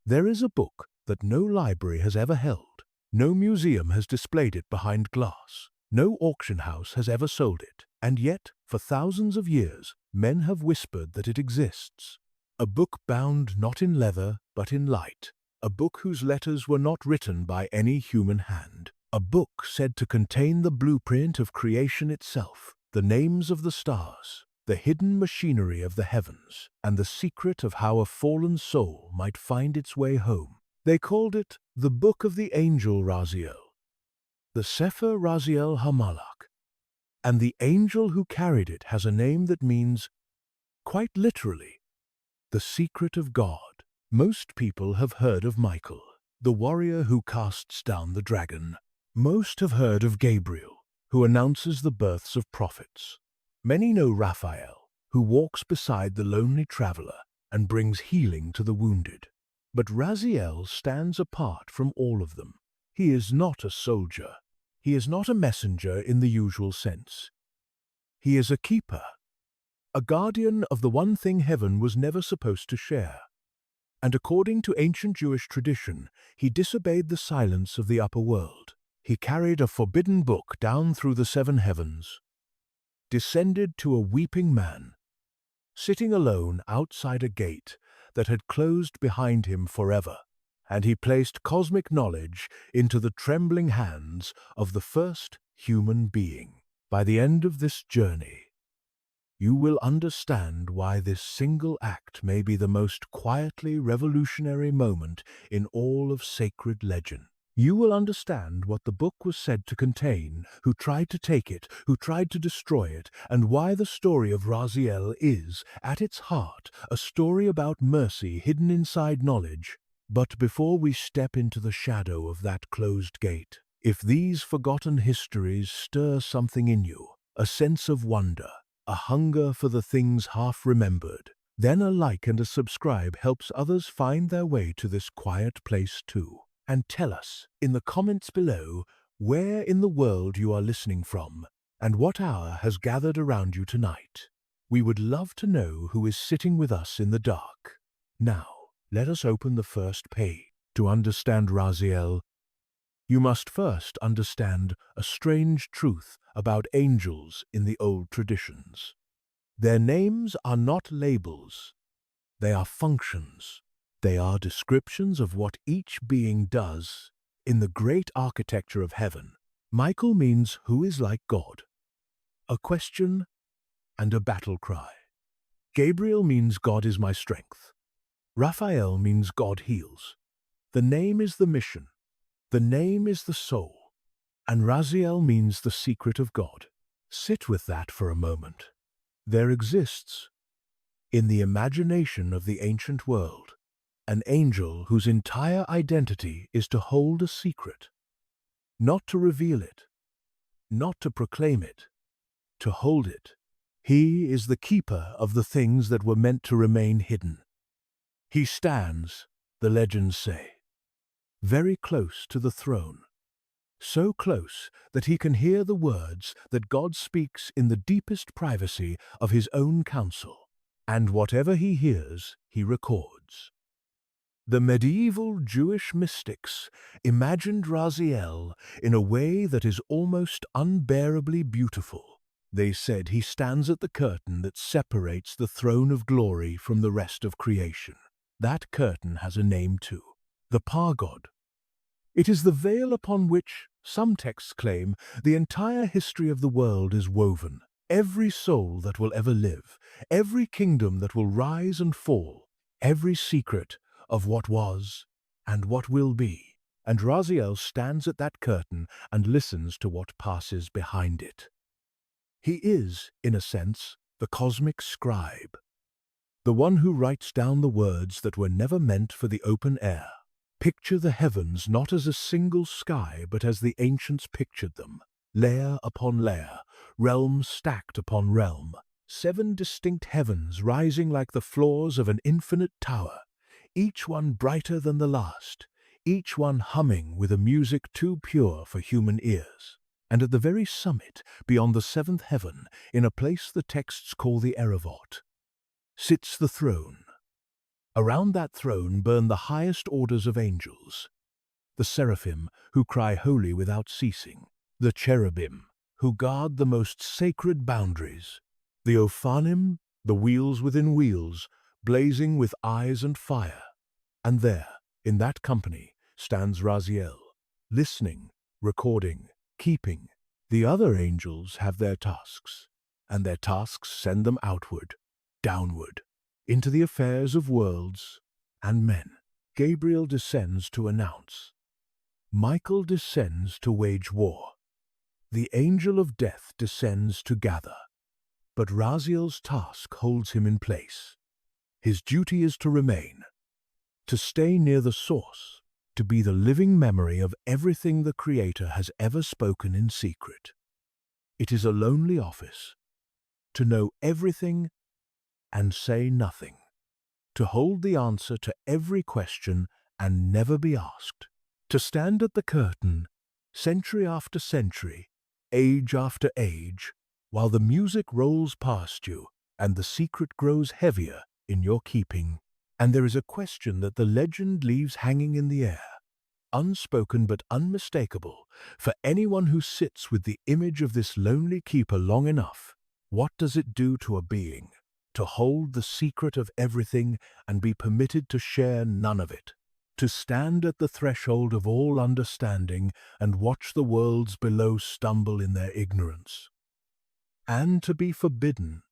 There is a book that no library has ever held. No museum has displayed it behind glass. No auction house has ever sold it. And yet, for thousands of years, men have whispered that it exists. A book bound not in leather, but in light. A book whose letters were not written by any human hand. A book said to contain the blueprint of creation itself, the names of the stars, the hidden machinery of the heavens, and the secret of how a fallen soul might find its way home. They called it the Book of the Angel Raziel, the Sefer Raziel HaMalakh, and the angel who carried it has a name that means, quite literally, the secret of God. Most people have heard of Michael, the warrior who casts down the dragon. Most have heard of Gabriel, who announces the births of prophets. Many know Raphael, who walks beside the lonely traveler and brings healing to the wounded. But Raziel stands apart from all of them. He is not a soldier. He is not a messenger in the usual sense. He is a keeper, a guardian of the one thing heaven was never supposed to share. And according to ancient Jewish tradition, he disobeyed the silence of the upper world. He carried a forbidden book down through the seven heavens, descended to a weeping man, sitting alone outside a gate that had closed behind him forever, and he placed cosmic knowledge into the trembling hands of the first human being. By the end of this journey, you will understand why this single act may be the most quietly revolutionary moment in all of sacred legend. You will understand what the book was said to contain, who tried to take it, who tried to destroy it, and why the story of Raziel is, at its heart, a story about mercy hidden inside knowledge. But before we step into the shadow of that closed gate, if these forgotten histories stir something in you, a sense of wonder, a hunger for the things half remembered, then a like and a subscribe helps others find their way to this quiet place too. And tell us in the comments below where in the world you are listening from and what hour has gathered around you tonight. We would love to know who is sitting with us in the dark. Now, let us open the first page. To understand Raziel, you must first understand a strange truth about angels in the old traditions. Their names are not labels. They are functions. They are descriptions of what each being does in the great architecture of heaven. Michael means who is like God, a question and a battle cry. Gabriel means God is my strength. Raphael means God heals. The name is the mission. The name is the soul. And Raziel means the secret of God. Sit with that for a moment. There exists, in the imagination of the ancient world, an angel whose entire identity is to hold a secret, not to reveal it, not to proclaim it, to hold it. He is the keeper of the things that were meant to remain hidden. He stands, the legends say, very close to the throne, so close that he can hear the words that God speaks in the deepest privacy of his own counsel, and whatever he hears, he records. The medieval Jewish mystics imagined Raziel in a way that is almost unbearably beautiful. They said he stands at the curtain that separates the throne of glory from the rest of creation. That curtain has a name too, the Pargod. It is the veil upon which, some texts claim, the entire history of the world is woven. Every soul that will ever live, every kingdom that will rise and fall, every secret of what was and what will be. And Raziel stands at that curtain and listens to what passes behind it. He is, in a sense, the cosmic scribe, the one who writes down the words that were never meant for the open air. Picture the heavens not as a single sky, but as the ancients pictured them, layer upon layer, realm stacked upon realm, 7 distinct heavens rising like the floors of an infinite tower, each one brighter than the last, each one humming with a music too pure for human ears. And at the very summit, beyond the 7th heaven, in a place the texts call the Erevot, sits the throne, Around that throne burn the highest orders of angels, the seraphim, who cry holy without ceasing, the cherubim, who guard the most sacred boundaries, the Ophanim, the wheels within wheels, blazing with eyes and fire. And there, in that company, stands Raziel, listening, recording, keeping. The other angels have their tasks, and their tasks send them outward, downward, into the affairs of worlds and men. Gabriel descends to announce. Michael descends to wage war. The angel of death descends to gather. But Raziel's task holds him in place. His duty is to remain, to stay near the source, to be the living memory of everything the Creator has ever spoken in secret. It is a lonely office, to know everything and say nothing, to hold the answer to every question and never be asked, to stand at the curtain, century after century, age after age, while the music rolls past you and the secret grows heavier in your keeping. And there is a question that the legend leaves hanging in the air, unspoken but unmistakable, for anyone who sits with the image of this lonely keeper long enough. What does it do to a being to hold the secret of everything and be permitted to share none of it? To stand at the threshold of all understanding and watch the worlds below stumble in their ignorance? And to be forbidden,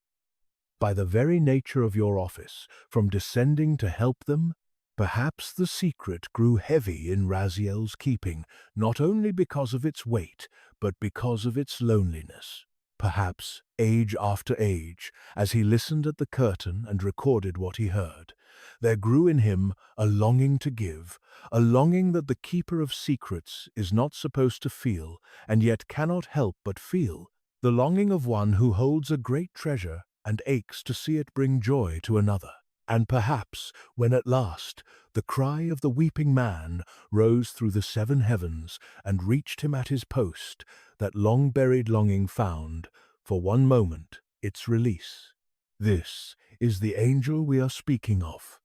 by the very nature of your office, from descending to help them? Perhaps the secret grew heavy in Raziel's keeping, not only because of its weight, but because of its loneliness. Perhaps, age after age, as he listened at the curtain and recorded what he heard, there grew in him a longing to give, a longing that the keeper of secrets is not supposed to feel, and yet cannot help but feel, the longing of one who holds a great treasure and aches to see it bring joy to another. And perhaps, when at last the cry of the weeping man rose through the 7 heavens and reached him at his post, that long-buried longing found, for one moment, its release. This is the angel we are speaking of,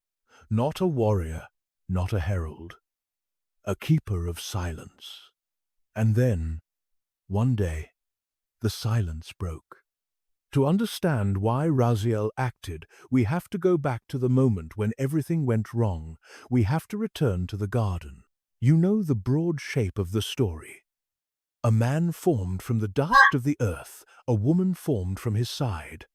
not a warrior, not a herald, a keeper of silence. And then, one day, the silence broke. To understand why Raziel acted, we have to go back to the moment when everything went wrong. We have to return to the garden. You know the broad shape of the story. A man formed from the dust of the earth, a woman formed from his side.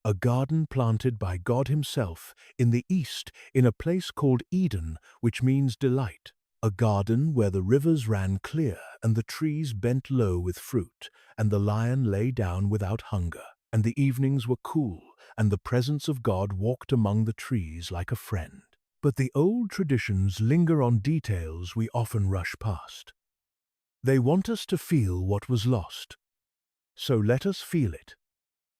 A garden planted by God himself in the east, in a place called Eden, which means delight. A garden where the rivers ran clear and the trees bent low with fruit, and the lion lay down without hunger. And the evenings were cool, and the presence of God walked among the trees like a friend. But the old traditions linger on details we often rush past. They want us to feel what was lost. So let us feel it.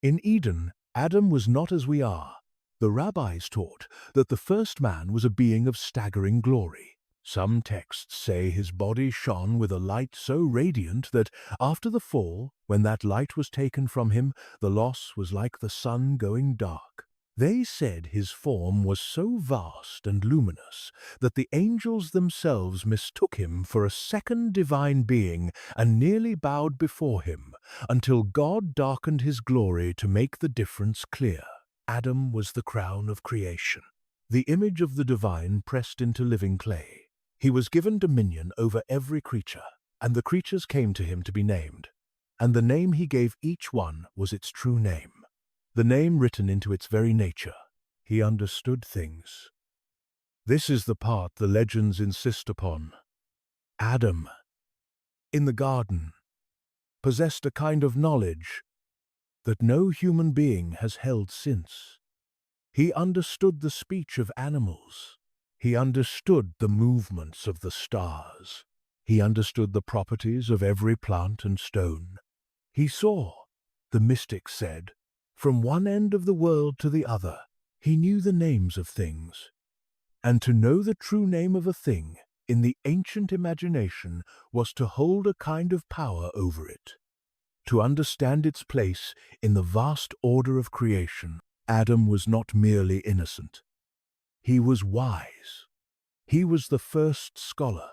In Eden, Adam was not as we are. The rabbis taught that the first man was a being of staggering glory. Some texts say his body shone with a light so radiant that, after the fall, when that light was taken from him, the loss was like the sun going dark. They said his form was so vast and luminous that the angels themselves mistook him for a second divine being and nearly bowed before him, until God darkened his glory to make the difference clear. Adam was the crown of creation, the image of the divine pressed into living clay. He was given dominion over every creature, and the creatures came to him to be named. And the name he gave each one was its true name, the name written into its very nature. He understood things. This is the part the legends insist upon. Adam, in the garden, possessed a kind of knowledge that no human being has held since. He understood the speech of animals. He understood the movements of the stars. He understood the properties of every plant and stone. He saw, the mystics said, from one end of the world to the other. He knew the names of things. And to know the true name of a thing, in the ancient imagination, was to hold a kind of power over it, to understand its place in the vast order of creation. Adam was not merely innocent. He was wise. He was the first scholar,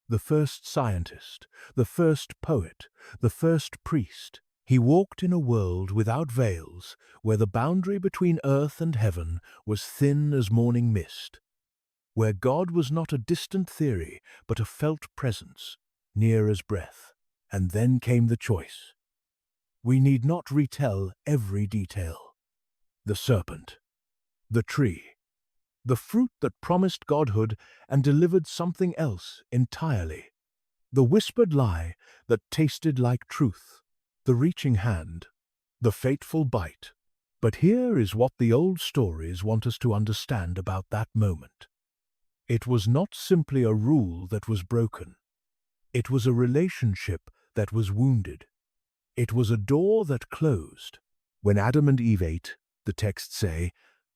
the first scientist, the first poet, the first priest. He walked in a world without veils, where the boundary between earth and heaven was thin as morning mist, where God was not a distant theory, but a felt presence, near as breath. And then came the choice. We need not retell every detail. The serpent, the tree, the fruit that promised godhood and delivered something else entirely. The whispered lie that tasted like truth. The reaching hand. The fateful bite. But here is what the old stories want us to understand about that moment. It was not simply a rule that was broken. It was a relationship that was wounded. It was a door that closed. When Adam and Eve ate, the texts say,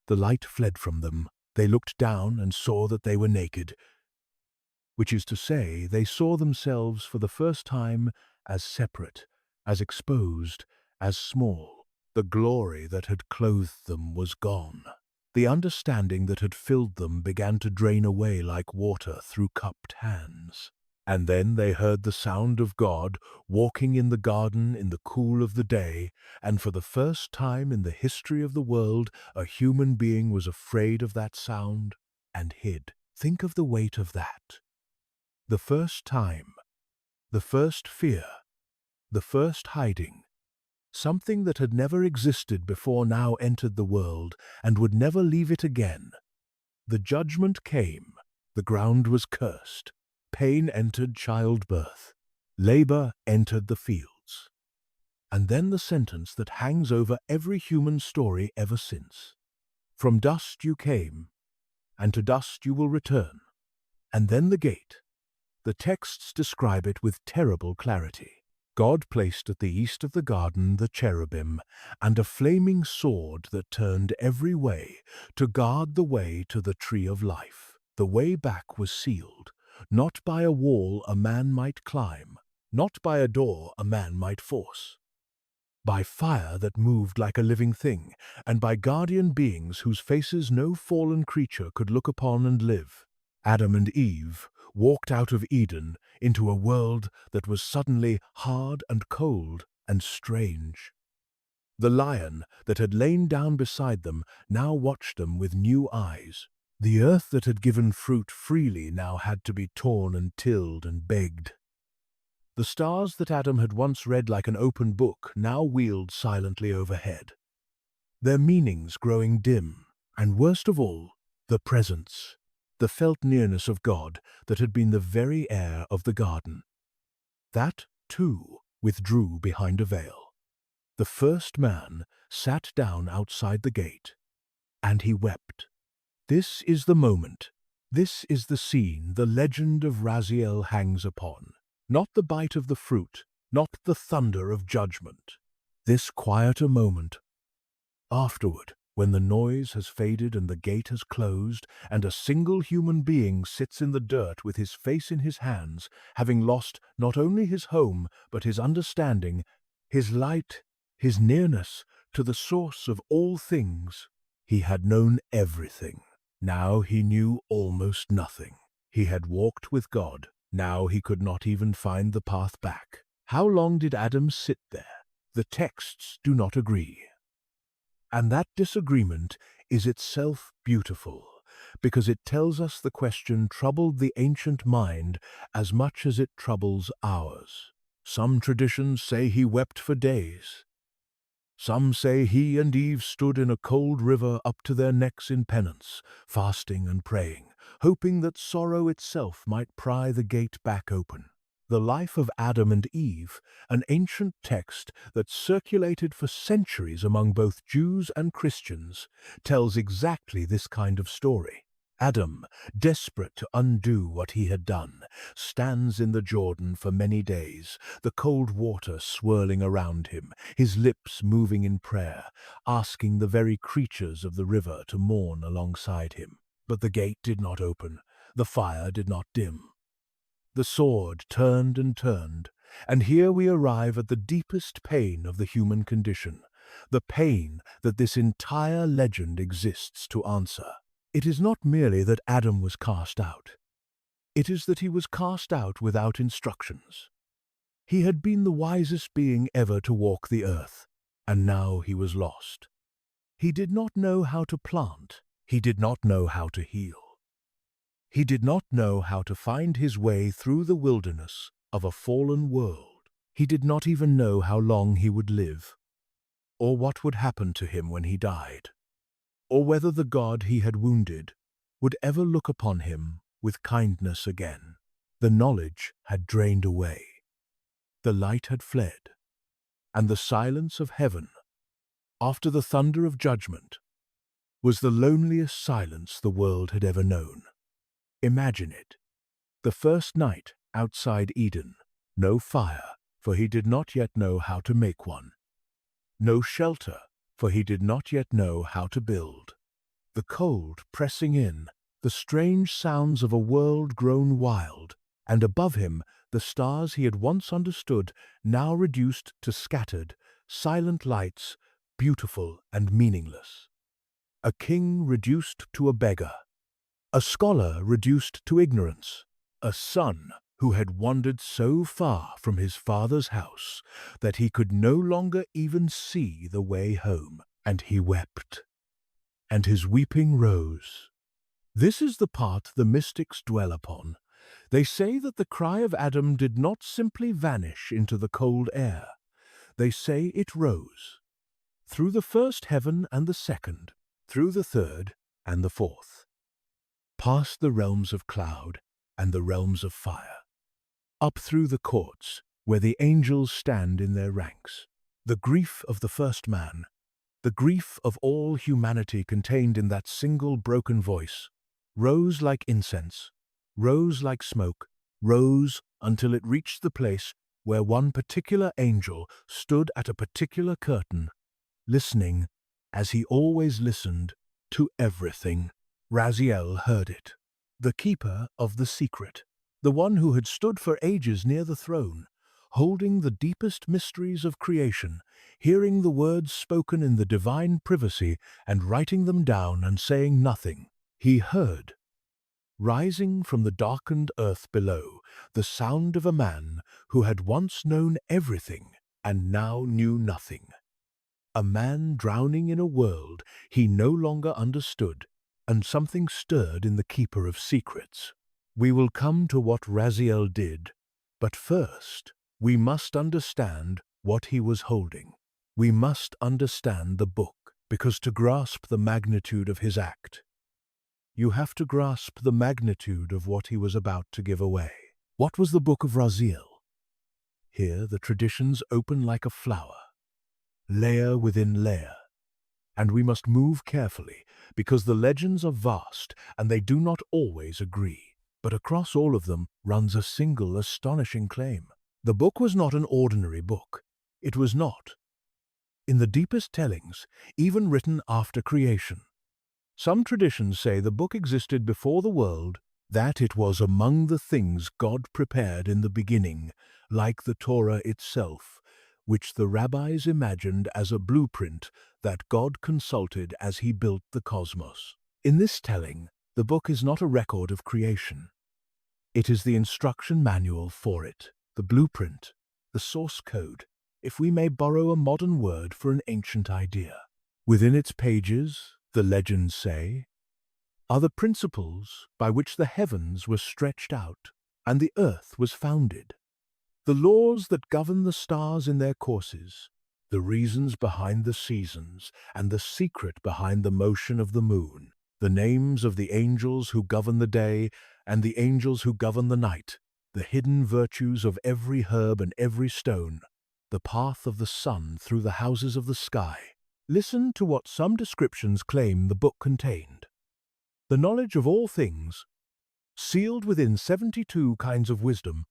the light fled from them. They looked down and saw that they were naked, which is to say, they saw themselves for the first time as separate, as exposed, as small. The glory that had clothed them was gone. The understanding that had filled them began to drain away like water through cupped hands. And then they heard the sound of God walking in the garden in the cool of the day, and for the first time in the history of the world, a human being was afraid of that sound and hid. Think of the weight of that. The first time, the first fear, the first hiding. Something that had never existed before now entered the world and would never leave it again. The judgment came. The ground was cursed. Pain entered childbirth. Labor entered the fields. And then the sentence that hangs over every human story ever since. From dust you came, and to dust you will return. And then the gate. The texts describe it with terrible clarity. God placed at the east of the garden the cherubim and a flaming sword that turned every way to guard the way to the tree of life. The way back was sealed, not by a wall a man might climb, not by a door a man might force, by fire that moved like a living thing, and by guardian beings whose faces no fallen creature could look upon and live. Adam and Eve walked out of Eden into a world that was suddenly hard and cold and strange. The lion that had lain down beside them now watched them with new eyes. The earth that had given fruit freely now had to be torn and tilled and begged. The stars that Adam had once read like an open book now wheeled silently overhead, their meanings growing dim, and worst of all, the presence, the felt nearness of God that had been the very air of the garden. That, too, withdrew behind a veil. The first man sat down outside the gate, and he wept. This is the moment, this is the scene the legend of Raziel hangs upon. Not the bite of the fruit, not the thunder of judgment. This quieter moment. Afterward, when the noise has faded and the gate has closed, and a single human being sits in the dirt with his face in his hands, having lost not only his home, but his understanding, his light, his nearness to the source of all things. He had known everything. Now he knew almost nothing. He had walked with God. Now he could not even find the path back. How long did Adam sit there? The texts do not agree. And that disagreement is itself beautiful, because it tells us the question troubled the ancient mind as much as it troubles ours. Some traditions say he wept for days. Some say he and Eve stood in a cold river up to their necks in penance, fasting and praying, hoping that sorrow itself might pry the gate back open. The life of Adam and Eve, an ancient text that circulated for centuries among both Jews and Christians, tells exactly this kind of story. Adam, desperate to undo what he had done, stands in the Jordan for many days, the cold water swirling around him, his lips moving in prayer, asking the very creatures of the river to mourn alongside him. But the gate did not open, the fire did not dim. The sword turned and turned, and here we arrive at the deepest pain of the human condition, the pain that this entire legend exists to answer. It is not merely that Adam was cast out. It is that he was cast out without instructions. He had been the wisest being ever to walk the earth, and now he was lost. He did not know how to plant. He did not know how to heal. He did not know how to find his way through the wilderness of a fallen world. He did not even know how long he would live, or what would happen to him when he died, or whether the God he had wounded would ever look upon him with kindness again. The knowledge had drained away. The light had fled, and the silence of heaven, after the thunder of judgment, was the loneliest silence the world had ever known. Imagine it. The first night outside Eden. No fire, for he did not yet know how to make one. No shelter, for he did not yet know how to build. The cold pressing in, the strange sounds of a world grown wild, and above him the stars he had once understood, now reduced to scattered, silent lights, beautiful and meaningless. A king reduced to a beggar. A scholar reduced to ignorance. A son who had wandered so far from his father's house that he could no longer even see the way home. And he wept, and his weeping rose. This is the part the mystics dwell upon. They say that the cry of Adam did not simply vanish into the cold air. They say it rose, through the first heaven and the second, through the third and the fourth, past the realms of cloud and the realms of fire, up through the courts where the angels stand in their ranks. The grief of the first man, the grief of all humanity contained in that single broken voice, rose like incense, rose like smoke, rose until it reached the place where one particular angel stood at a particular curtain, listening, as he always listened, to everything. Raziel heard it, the keeper of the secret, the one who had stood for ages near the throne, holding the deepest mysteries of creation, hearing the words spoken in the divine privacy and writing them down and saying nothing. He heard, rising from the darkened earth below, the sound of a man who had once known everything and now knew nothing. A man drowning in a world he no longer understood, and something stirred in the keeper of secrets. We will come to what Raziel did, but first we must understand what he was holding. We must understand the book, because to grasp the magnitude of his act, you have to grasp the magnitude of what he was about to give away. What was the book of Raziel? Here the traditions open like a flower, layer within layer, and we must move carefully because the legends are vast and they do not always agree. But across all of them runs a single astonishing claim. The book was not an ordinary book. It was not, in the deepest tellings, even written after creation. Some traditions say the book existed before the world, that it was among the things God prepared in the beginning, like the Torah itself, which the rabbis imagined as a blueprint that God consulted as he built the cosmos. In this telling, the book is not a record of creation. It is the instruction manual for it, the blueprint, the source code, if we may borrow a modern word for an ancient idea. Within its pages, the legends say, are the principles by which the heavens were stretched out and the earth was founded, the laws that govern the stars in their courses, the reasons behind the seasons, and the secret behind the motion of the moon, the names of the angels who govern the day and the angels who govern the night, the hidden virtues of every herb and every stone, the path of the sun through the houses of the sky. Listen to what some descriptions claim the book contained. The knowledge of all things, sealed within 72 kinds of wisdom,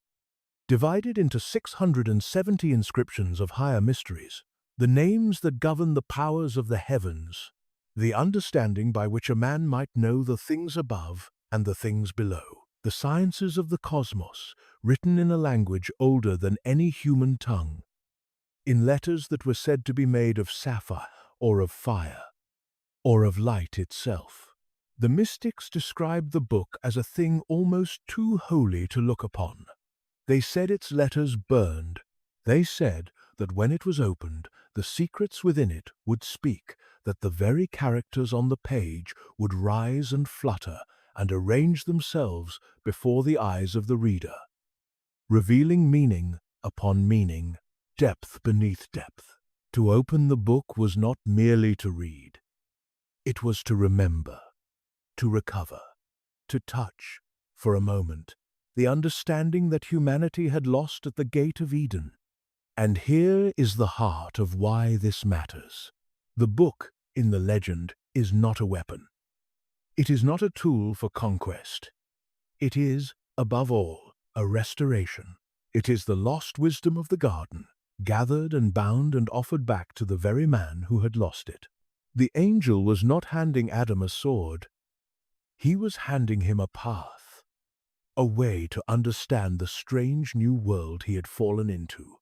divided into 670 inscriptions of higher mysteries, the names that govern the powers of the heavens, the understanding by which a man might know the things above and the things below, the sciences of the cosmos, written in a language older than any human tongue, in letters that were said to be made of sapphire or of fire, or of light itself. The mystics described the book as a thing almost too holy to look upon. They said its letters burned. They said that when it was opened, the secrets within it would speak, that the very characters on the page would rise and flutter and arrange themselves before the eyes of the reader, revealing meaning upon meaning, depth beneath depth. To open the book was not merely to read. It was to remember, to recover, to touch, for a moment, the understanding that humanity had lost at the gate of Eden. And here is the heart of why this matters. The book, in the legend, is not a weapon. It is not a tool for conquest. It is, above all, a restoration. It is the lost wisdom of the garden, gathered and bound and offered back to the very man who had lost it. The angel was not handing Adam a sword. He was handing him a path, a way to understand the strange new world he had fallen into,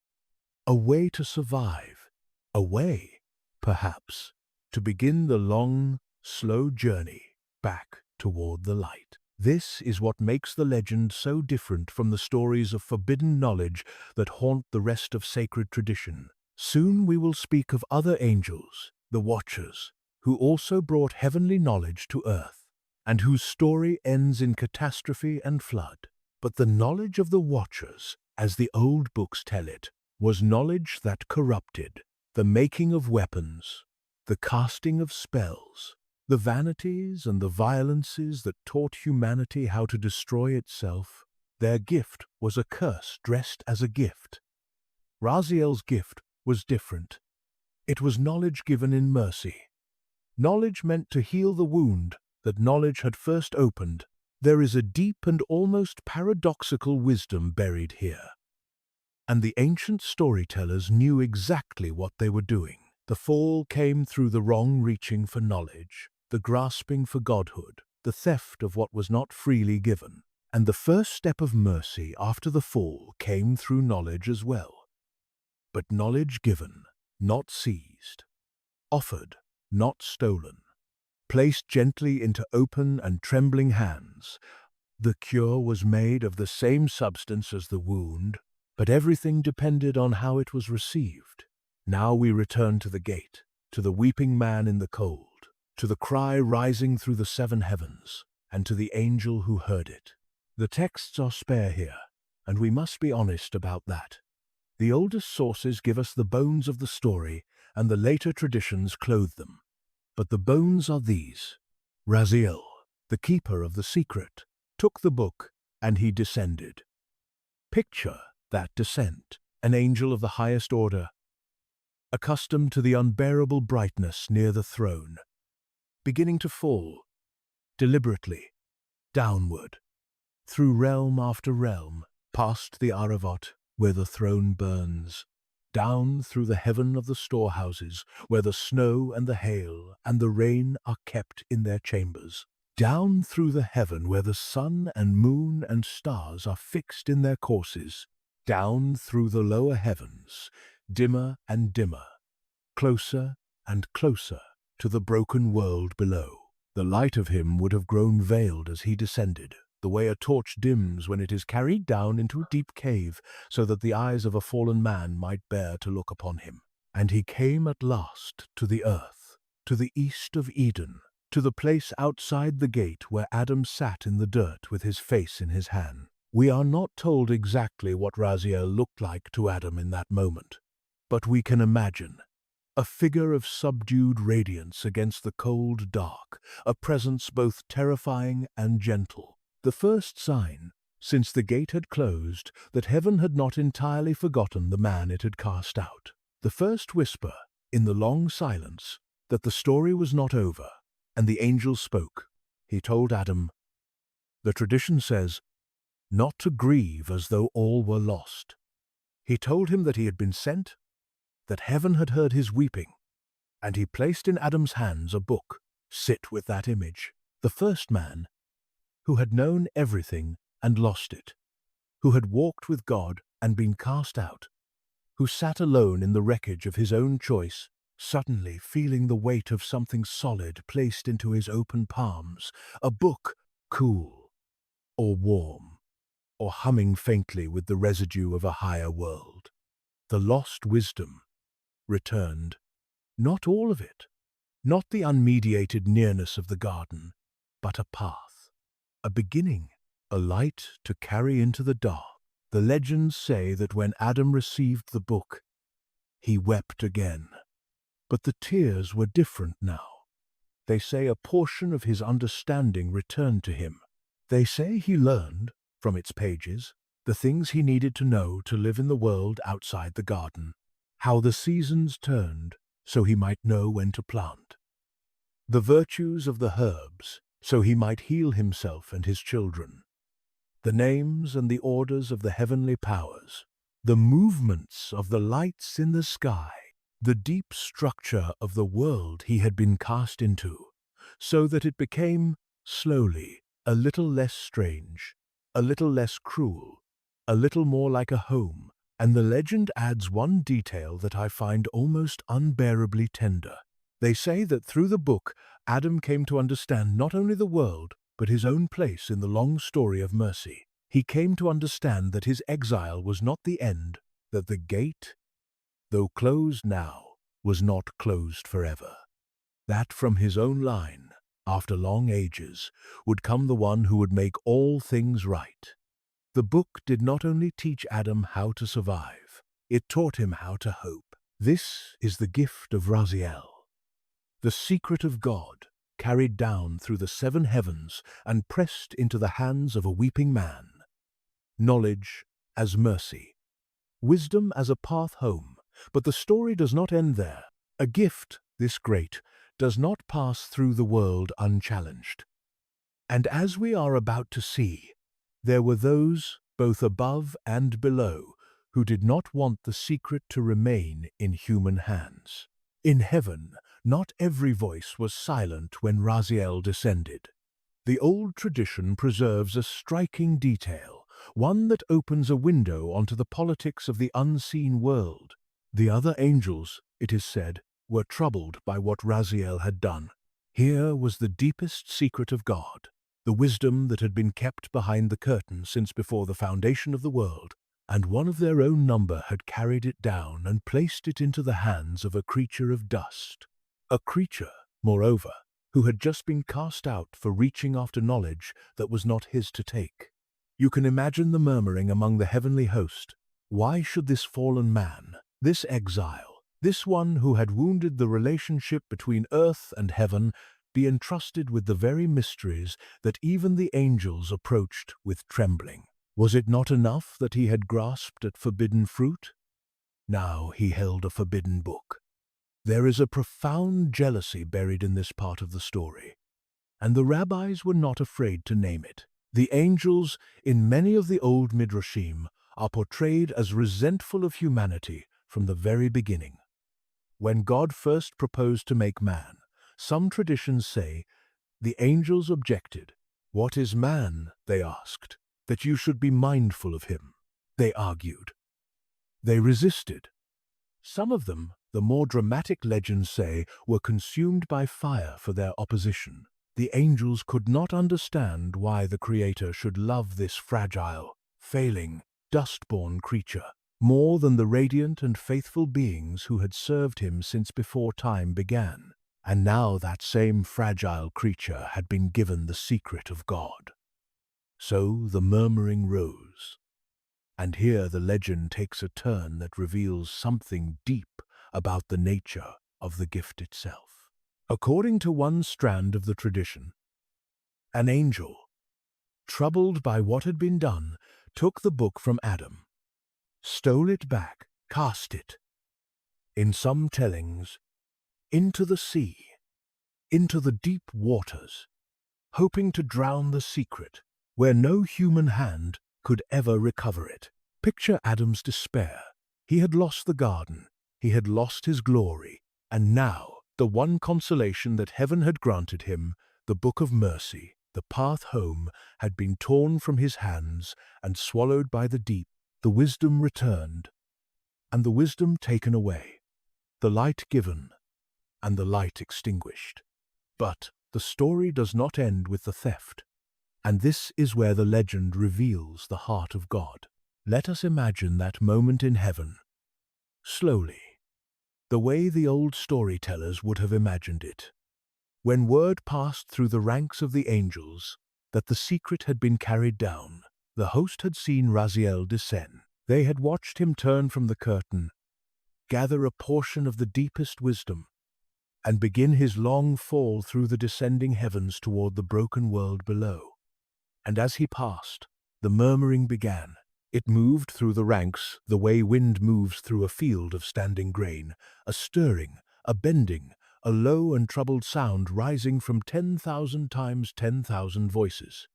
a way to survive, a way, perhaps, to begin the long, slow journey back toward the light. This is what makes the legend so different from the stories of forbidden knowledge that haunt the rest of sacred tradition. Soon we will speak of other angels, the Watchers, who also brought heavenly knowledge to earth, and whose story ends in catastrophe and flood. But the knowledge of the Watchers, as the old books tell it, was knowledge that corrupted, the making of weapons, the casting of spells, the vanities and the violences that taught humanity how to destroy itself. Their gift was a curse dressed as a gift. Raziel's gift was different. It was knowledge given in mercy. Knowledge meant to heal the wound that knowledge had first opened. There is a deep and almost paradoxical wisdom buried here. And the ancient storytellers knew exactly what they were doing. The fall came through the wrong reaching for knowledge, the grasping for godhood, the theft of what was not freely given. And the first step of mercy after the fall came through knowledge as well. But knowledge given, not seized, offered, not stolen, placed gently into open and trembling hands. The cure was made of the same substance as the wound, but everything depended on how it was received. Now we return to the gate, to the weeping man in the cold, to the cry rising through the seven heavens, and to the angel who heard it. The texts are spare here, and we must be honest about that. The oldest sources give us the bones of the story, and the later traditions clothe them. But the bones are these. Raziel, the keeper of the secret, took the book, and he descended. Picture that descent, an angel of the highest order, accustomed to the unbearable brightness near the throne, beginning to fall, deliberately, downward, through realm after realm, past the Aravot, where the throne burns, down through the heaven of the storehouses, where the snow and the hail and the rain are kept in their chambers, down through the heaven where the sun and moon and stars are fixed in their courses, down through the lower heavens, dimmer and dimmer, closer and closer to the broken world below. The light of him would have grown veiled as he descended, the way a torch dims when it is carried down into a deep cave, so that the eyes of a fallen man might bear to look upon him. And he came at last to the earth, to the east of Eden, to the place outside the gate where Adam sat in the dirt with his face in his hand. We are not told exactly what Raziel looked like to Adam in that moment, but we can imagine. A figure of subdued radiance against the cold dark, a presence both terrifying and gentle. The first sign, since the gate had closed, that heaven had not entirely forgotten the man it had cast out. The first whisper, in the long silence, that the story was not over, and the angel spoke. He told Adam, the tradition says, not to grieve as though all were lost. He told him that he had been sent, that heaven had heard his weeping, and he placed in Adam's hands a book. Sit with that image. The first man, who had known everything and lost it, who had walked with God and been cast out, who sat alone in the wreckage of his own choice suddenly feeling the weight of something solid placed into his open palms, a book, cool or warm, or humming faintly with the residue of a higher world. The lost wisdom returned, not all of it, not the unmediated nearness of the garden, but a path, a beginning, a light to carry into the dark. The legends say that when Adam received the book, he wept again. But the tears were different now. They say a portion of his understanding returned to him. They say he learned, from its pages, the things he needed to know to live in the world outside the garden, how the seasons turned so he might know when to plant, the virtues of the herbs so he might heal himself and his children, the names and the orders of the heavenly powers, the movements of the lights in the sky, the deep structure of the world he had been cast into, so that it became, slowly, a little less strange, a little less cruel, a little more like a home. And the legend adds one detail that I find almost unbearably tender. They say that through the book, Adam came to understand not only the world, but his own place in the long story of mercy. He came to understand that his exile was not the end, that the gate, though closed now, was not closed forever. That from his own line, after long ages, would come the one who would make all things right. The book did not only teach Adam how to survive, it taught him how to hope. This is the gift of Raziel, the secret of God, carried down through the 7 heavens and pressed into the hands of a weeping man. Knowledge as mercy, wisdom as a path home, but the story does not end there. A gift this great does not pass through the world unchallenged. And as we are about to see, there were those, both above and below, who did not want the secret to remain in human hands. In heaven, not every voice was silent when Raziel descended. The old tradition preserves a striking detail, one that opens a window onto the politics of the unseen world. The other angels, it is said, were troubled by what Raziel had done. Here was the deepest secret of God, the wisdom that had been kept behind the curtain since before the foundation of the world, and one of their own number had carried it down and placed it into the hands of a creature of dust. A creature, moreover, who had just been cast out for reaching after knowledge that was not his to take. You can imagine the murmuring among the heavenly host. Why should this fallen man, this exile, this one who had wounded the relationship between earth and heaven, be entrusted with the very mysteries that even the angels approached with trembling? Was it not enough that he had grasped at forbidden fruit? Now he held a forbidden book. There is a profound jealousy buried in this part of the story, and the rabbis were not afraid to name it. The angels, in many of the old midrashim, are portrayed as resentful of humanity from the very beginning. When God first proposed to make man, some traditions say, the angels objected. What is man, they asked, that you should be mindful of him? They argued. They resisted. Some of them, the more dramatic legends say, were consumed by fire for their opposition. The angels could not understand why the Creator should love this fragile, failing, dust-born creature more than the radiant and faithful beings who had served him since before time began. And now that same fragile creature had been given the secret of God. So the murmuring rose. And here the legend takes a turn that reveals something deep about the nature of the gift itself. According to one strand of the tradition, an angel, troubled by what had been done, took the book from Adam, stole it back, cast it, in some tellings, into the sea, into the deep waters, hoping to drown the secret where no human hand could ever recover it. Picture Adam's despair. He had lost the garden, he had lost his glory, and now the one consolation that heaven had granted him, the book of mercy, the path home, had been torn from his hands and swallowed by the deep. The wisdom returned, and the wisdom taken away. The light given, and the light extinguished. But the story does not end with the theft, and this is where the legend reveals the heart of God. Let us imagine that moment in heaven, slowly, the way the old storytellers would have imagined it. When word passed through the ranks of the angels that the secret had been carried down, the host had seen Raziel descend. They had watched him turn from the curtain, gather a portion of the deepest wisdom, and begin his long fall through the descending heavens toward the broken world below. And as he passed, the murmuring began. It moved through the ranks the way wind moves through a field of standing grain, a stirring, a bending, a low and troubled sound rising from 10,000 times 10,000 voices.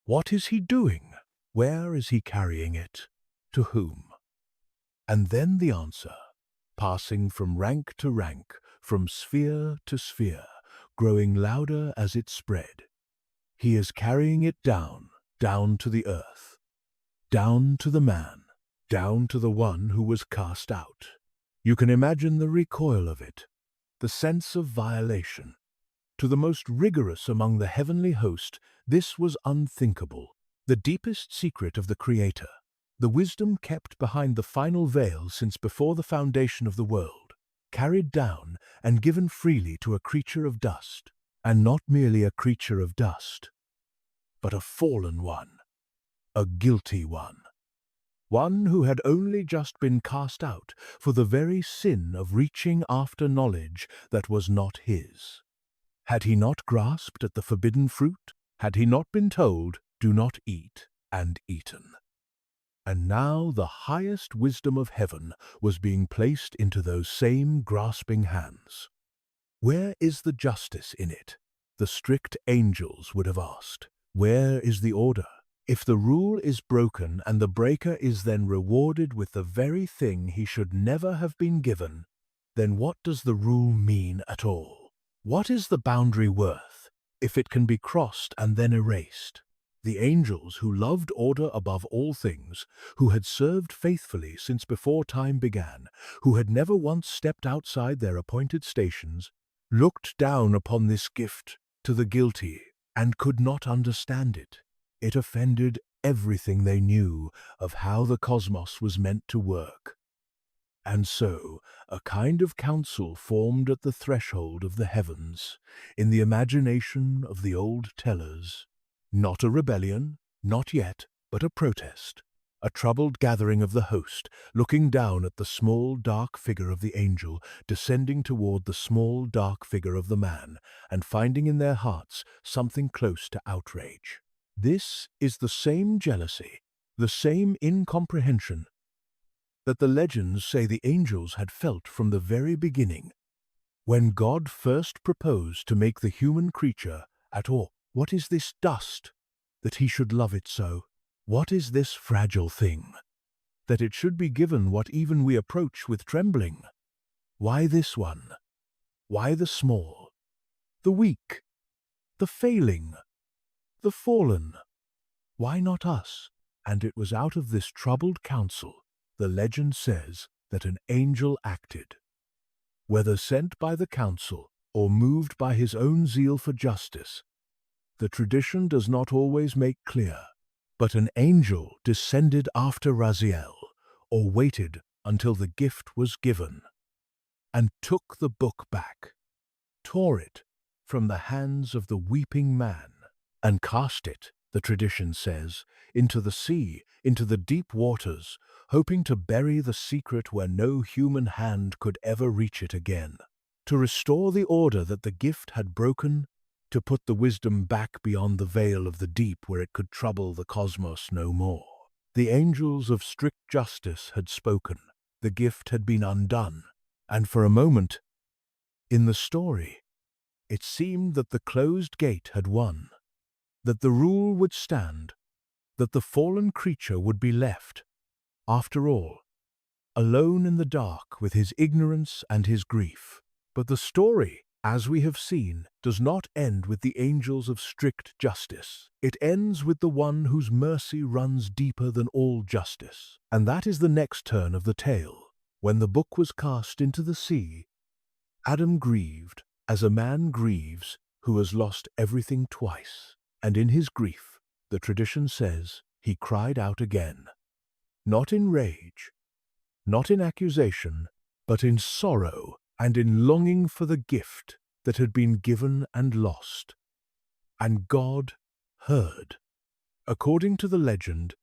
What is he doing? Where is he carrying it? To whom? And then the answer, passing from rank to rank, from sphere to sphere, growing louder as it spread. He is carrying it down, down to the earth, down to the man, down to the one who was cast out. You can imagine the recoil of it, the sense of violation. To the most rigorous among the heavenly host, this was unthinkable. The deepest secret of the Creator, the wisdom kept behind the final veil since before the foundation of the world, carried down and given freely to a creature of dust, and not merely a creature of dust, but a fallen one, a guilty one who had only just been cast out for the very sin of reaching after knowledge that was not his. Had he not grasped at the forbidden fruit? Had he not been told, "Do not eat," and eaten? And now the highest wisdom of heaven was being placed into those same grasping hands. Where is the justice in it? The strict angels would have asked. Where is the order? If the rule is broken and the breaker is then rewarded with the very thing he should never have been given, then what does the rule mean at all? What is the boundary worth if it can be crossed and then erased? The angels, who loved order above all things, who had served faithfully since before time began, who had never once stepped outside their appointed stations, looked down upon this gift to the guilty and could not understand it. It offended everything they knew of how the cosmos was meant to work. And so, a kind of council formed at the threshold of the heavens, in the imagination of the old tellers. Not a rebellion, not yet, but a protest. A troubled gathering of the host, looking down at the small dark figure of the angel, descending toward the small dark figure of the man, and finding in their hearts something close to outrage. This is the same jealousy, the same incomprehension that the legends say the angels had felt from the very beginning, when God first proposed to make the human creature at all. What is this dust, that he should love it so? What is this fragile thing, that it should be given what even we approach with trembling? Why this one? Why the small, the weak, the failing, the fallen? Why not us? And it was out of this troubled council, the legend says, that an angel acted. Whether sent by the council or moved by his own zeal for justice, the tradition does not always make clear. But an angel descended after Raziel, or waited until the gift was given, and took the book back, tore it from the hands of the weeping man, and cast it, the tradition says, into the sea, into the deep waters, hoping to bury the secret where no human hand could ever reach it again, to restore the order that the gift had broken, to put the wisdom back beyond the veil of the deep where it could trouble the cosmos no more. The angels of strict justice had spoken, the gift had been undone, and for a moment, in the story, it seemed that the closed gate had won, that the rule would stand, that the fallen creature would be left, after all, alone in the dark with his ignorance and his grief. But the story, as we have seen, does not end with the angels of strict justice. It ends with the one whose mercy runs deeper than all justice. And that is the next turn of the tale. When the book was cast into the sea, Adam grieved as a man grieves who has lost everything twice, and in his grief, the tradition says, he cried out again, not in rage, not in accusation, but in sorrow and in longing for the gift that had been given and lost. And God heard. According to the legend,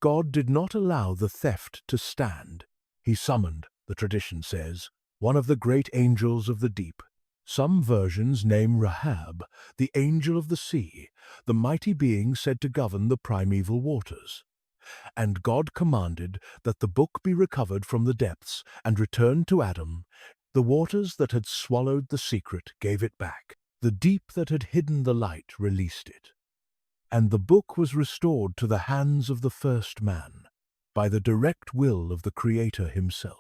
God did not allow the theft to stand. He summoned, the tradition says, one of the great angels of the deep. Some versions name Rahab, the angel of the sea, the mighty being said to govern the primeval waters. And God commanded that the book be recovered from the depths and returned to Adam. The waters that had swallowed the secret gave it back. The deep that had hidden the light released it. And the book was restored to the hands of the first man, by the direct will of the Creator himself.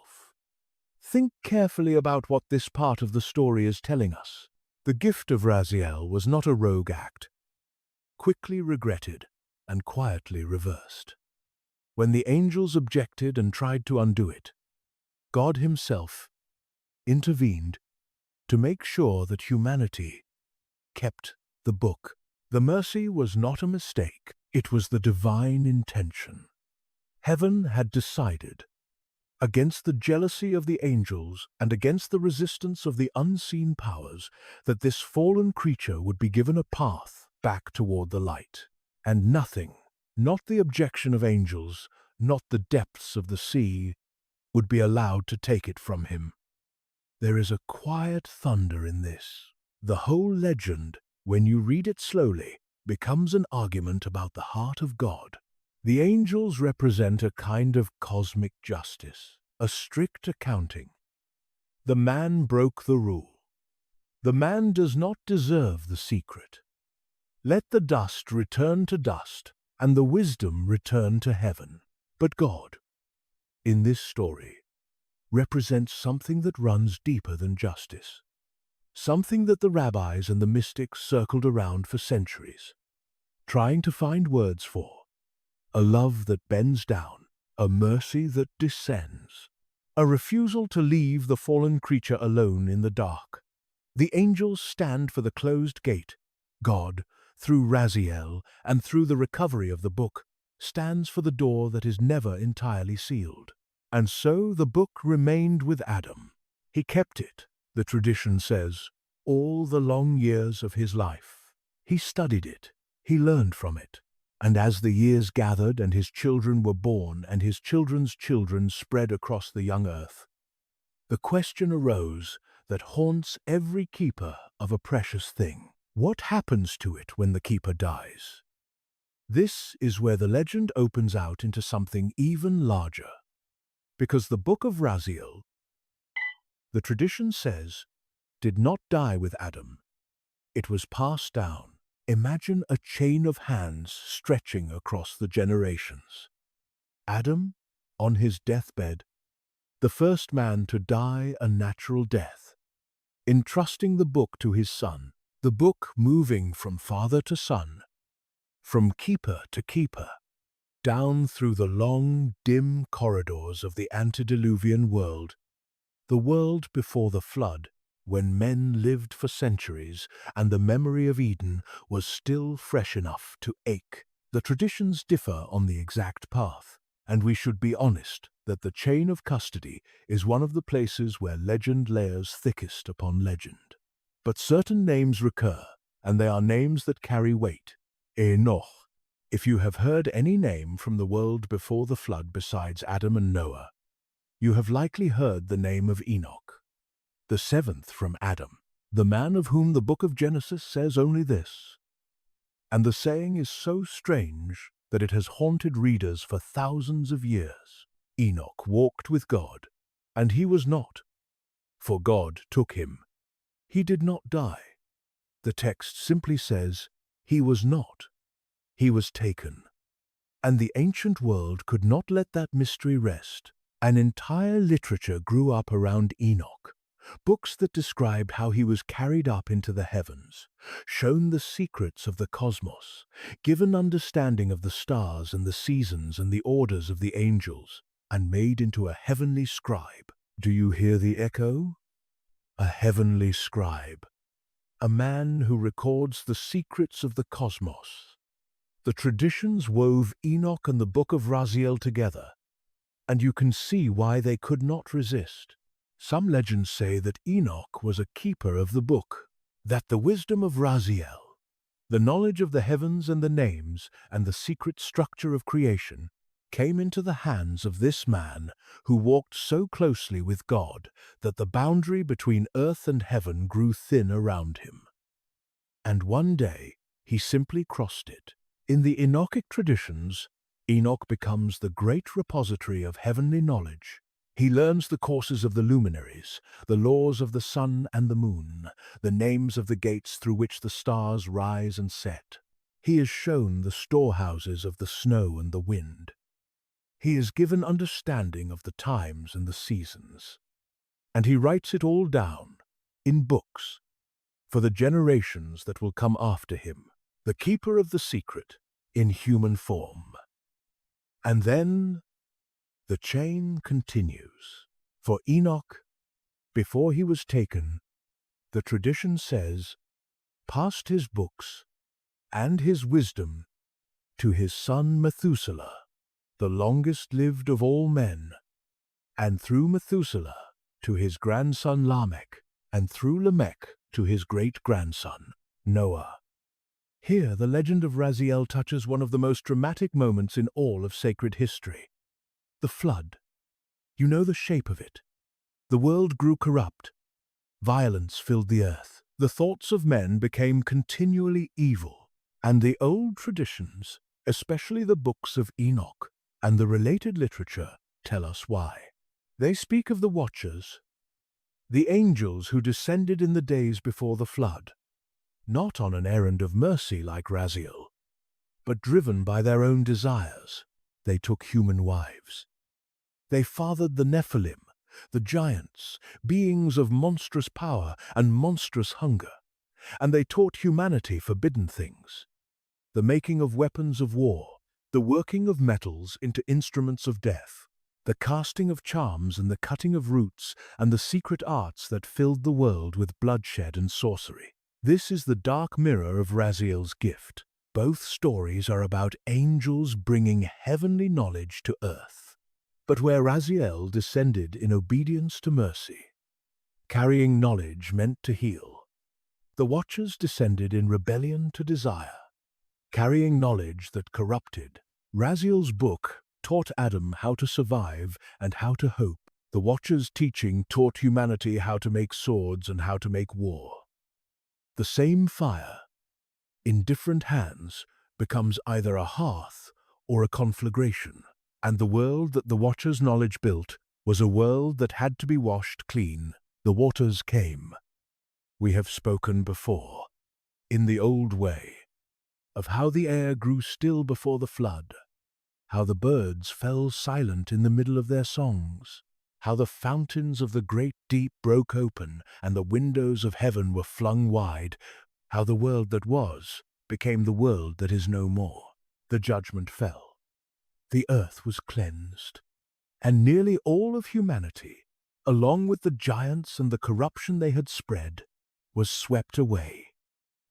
Think carefully about what this part of the story is telling us. The gift of Raziel was not a rogue act, quickly regretted and quietly reversed. When the angels objected and tried to undo it, God himself intervened to make sure that humanity kept the book. The mercy was not a mistake, it was the divine intention. Heaven had decided, against the jealousy of the angels and against the resistance of the unseen powers, that this fallen creature would be given a path back toward the light. And nothing, not the objection of angels, not the depths of the sea, would be allowed to take it from him. There is a quiet thunder in this. The whole legend, when you read it slowly, becomes an argument about the heart of God. The angels represent a kind of cosmic justice, a strict accounting. The man broke the rule. The man does not deserve the secret. Let the dust return to dust, and the wisdom return to heaven. But God, in this story, represents something that runs deeper than justice. Something that the rabbis and the mystics circled around for centuries, trying to find words for. A love that bends down, a mercy that descends, a refusal to leave the fallen creature alone in the dark. The angels stand for the closed gate. God, through Raziel and through the recovery of the book, stands for the door that is never entirely sealed. And so the book remained with Adam. He kept it, the tradition says, all the long years of his life. He studied it, he learned from it. And as the years gathered and his children were born and his children's children spread across the young earth, the question arose that haunts every keeper of a precious thing. What happens to it when the keeper dies? This is where the legend opens out into something even larger. Because the book of Raziel, the tradition says, did not die with Adam. It was passed down. Imagine a chain of hands stretching across the generations. Adam, on his deathbed, the first man to die a natural death, entrusting the book to his son, the book moving from father to son, from keeper to keeper, down through the long, dim corridors of the antediluvian world, the world before the flood, when men lived for centuries and the memory of Eden was still fresh enough to ache. The traditions differ on the exact path, and we should be honest that the chain of custody is one of the places where legend layers thickest upon legend. But certain names recur, and they are names that carry weight. Enoch. If you have heard any name from the world before the flood besides Adam and Noah, you have likely heard the name of Enoch, the seventh from Adam, the man of whom the book of Genesis says only this. And the saying is so strange that it has haunted readers for thousands of years. Enoch walked with God, and he was not, for God took him. He did not die. The text simply says, he was not. He was taken. And the ancient world could not let that mystery rest. An entire literature grew up around Enoch. Books that described how he was carried up into the heavens, shown the secrets of the cosmos, given understanding of the stars and the seasons and the orders of the angels, and made into a heavenly scribe. Do you hear the echo? a heavenly scribe, a man who records the secrets of the cosmos. The traditions wove Enoch and the book of Raziel together, and you can see why they could not resist. Some legends say that Enoch was a keeper of the book, that the wisdom of Raziel, the knowledge of the heavens and the names and the secret structure of creation, came into the hands of this man who walked so closely with God that the boundary between earth and heaven grew thin around him. And one day he simply crossed it. In the Enochic traditions, Enoch becomes the great repository of heavenly knowledge. He learns the courses of the luminaries, the laws of the sun and the moon, the names of the gates through which the stars rise and set. He is shown the storehouses of the snow and the wind. He is given understanding of the times and the seasons. And he writes it all down, in books, for the generations that will come after him, the keeper of the secret, in human form. And then the chain continues. For Enoch, before he was taken, the tradition says, passed his books and his wisdom to his son Methuselah, the longest-lived of all men, and through Methuselah to his grandson Lamech, and through Lamech to his great-grandson Noah. Here the legend of Raziel touches one of the most dramatic moments in all of sacred history. The flood. You know the shape of it. The world grew corrupt. Violence filled the earth. The thoughts of men became continually evil, and the old traditions, especially the books of Enoch and the related literature, tell us why. They speak of the watchers, the angels who descended in the days before the flood, not on an errand of mercy like Raziel, but driven by their own desires. They took human wives. They fathered the Nephilim, the giants, beings of monstrous power and monstrous hunger, and they taught humanity forbidden things. The making of weapons of war, the working of metals into instruments of death, the casting of charms and the cutting of roots and the secret arts that filled the world with bloodshed and sorcery. This is the dark mirror of Raziel's gift. Both stories are about angels bringing heavenly knowledge to earth. But where Raziel descended in obedience to mercy, carrying knowledge meant to heal, the Watchers descended in rebellion to desire, carrying knowledge that corrupted. Raziel's book taught Adam how to survive and how to hope. The Watchers' teaching taught humanity how to make swords and how to make war. The same fire, in different hands, becomes either a hearth or a conflagration. And the world that the Watchers' knowledge built was a world that had to be washed clean. The waters came. We have spoken before, in the old way, of how the air grew still before the flood, how the birds fell silent in the middle of their songs, how the fountains of the great deep broke open and the windows of heaven were flung wide, how the world that was became the world that is no more. The judgment fell. The earth was cleansed, and nearly all of humanity, along with the giants and the corruption they had spread, was swept away.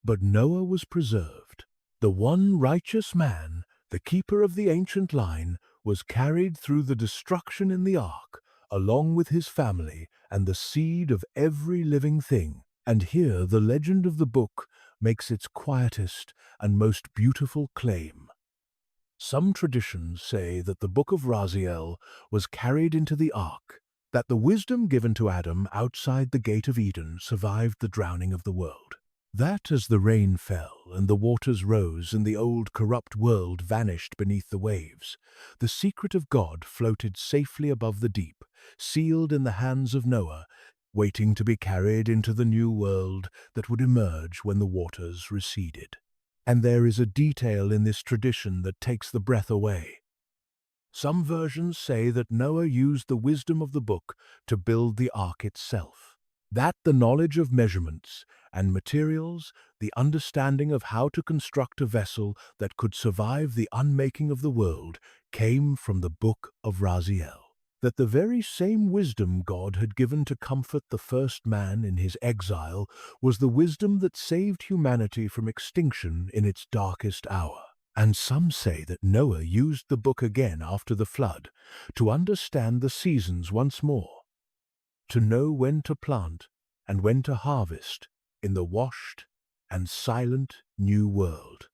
But Noah was preserved. The one righteous man, the keeper of the ancient line, was carried through the destruction in the ark, along with his family and the seed of every living thing. And here the legend of the book makes its quietest and most beautiful claim. Some traditions say that the book of Raziel was carried into the ark, that the wisdom given to Adam outside the gate of Eden survived the drowning of the world. That as the rain fell and the waters rose and the old corrupt world vanished beneath the waves, the secret of God floated safely above the deep, sealed in the hands of Noah, waiting to be carried into the new world that would emerge when the waters receded. And there is a detail in this tradition that takes the breath away. Some versions say that Noah used the wisdom of the book to build the ark itself. That the knowledge of measurements and materials, the understanding of how to construct a vessel that could survive the unmaking of the world, came from the book of Raziel. that the very same wisdom God had given to comfort the first man in his exile was the wisdom that saved humanity from extinction in its darkest hour. And some say that Noah used the book again after the flood to understand the seasons once more, to know when to plant and when to harvest in the washed and silent new world,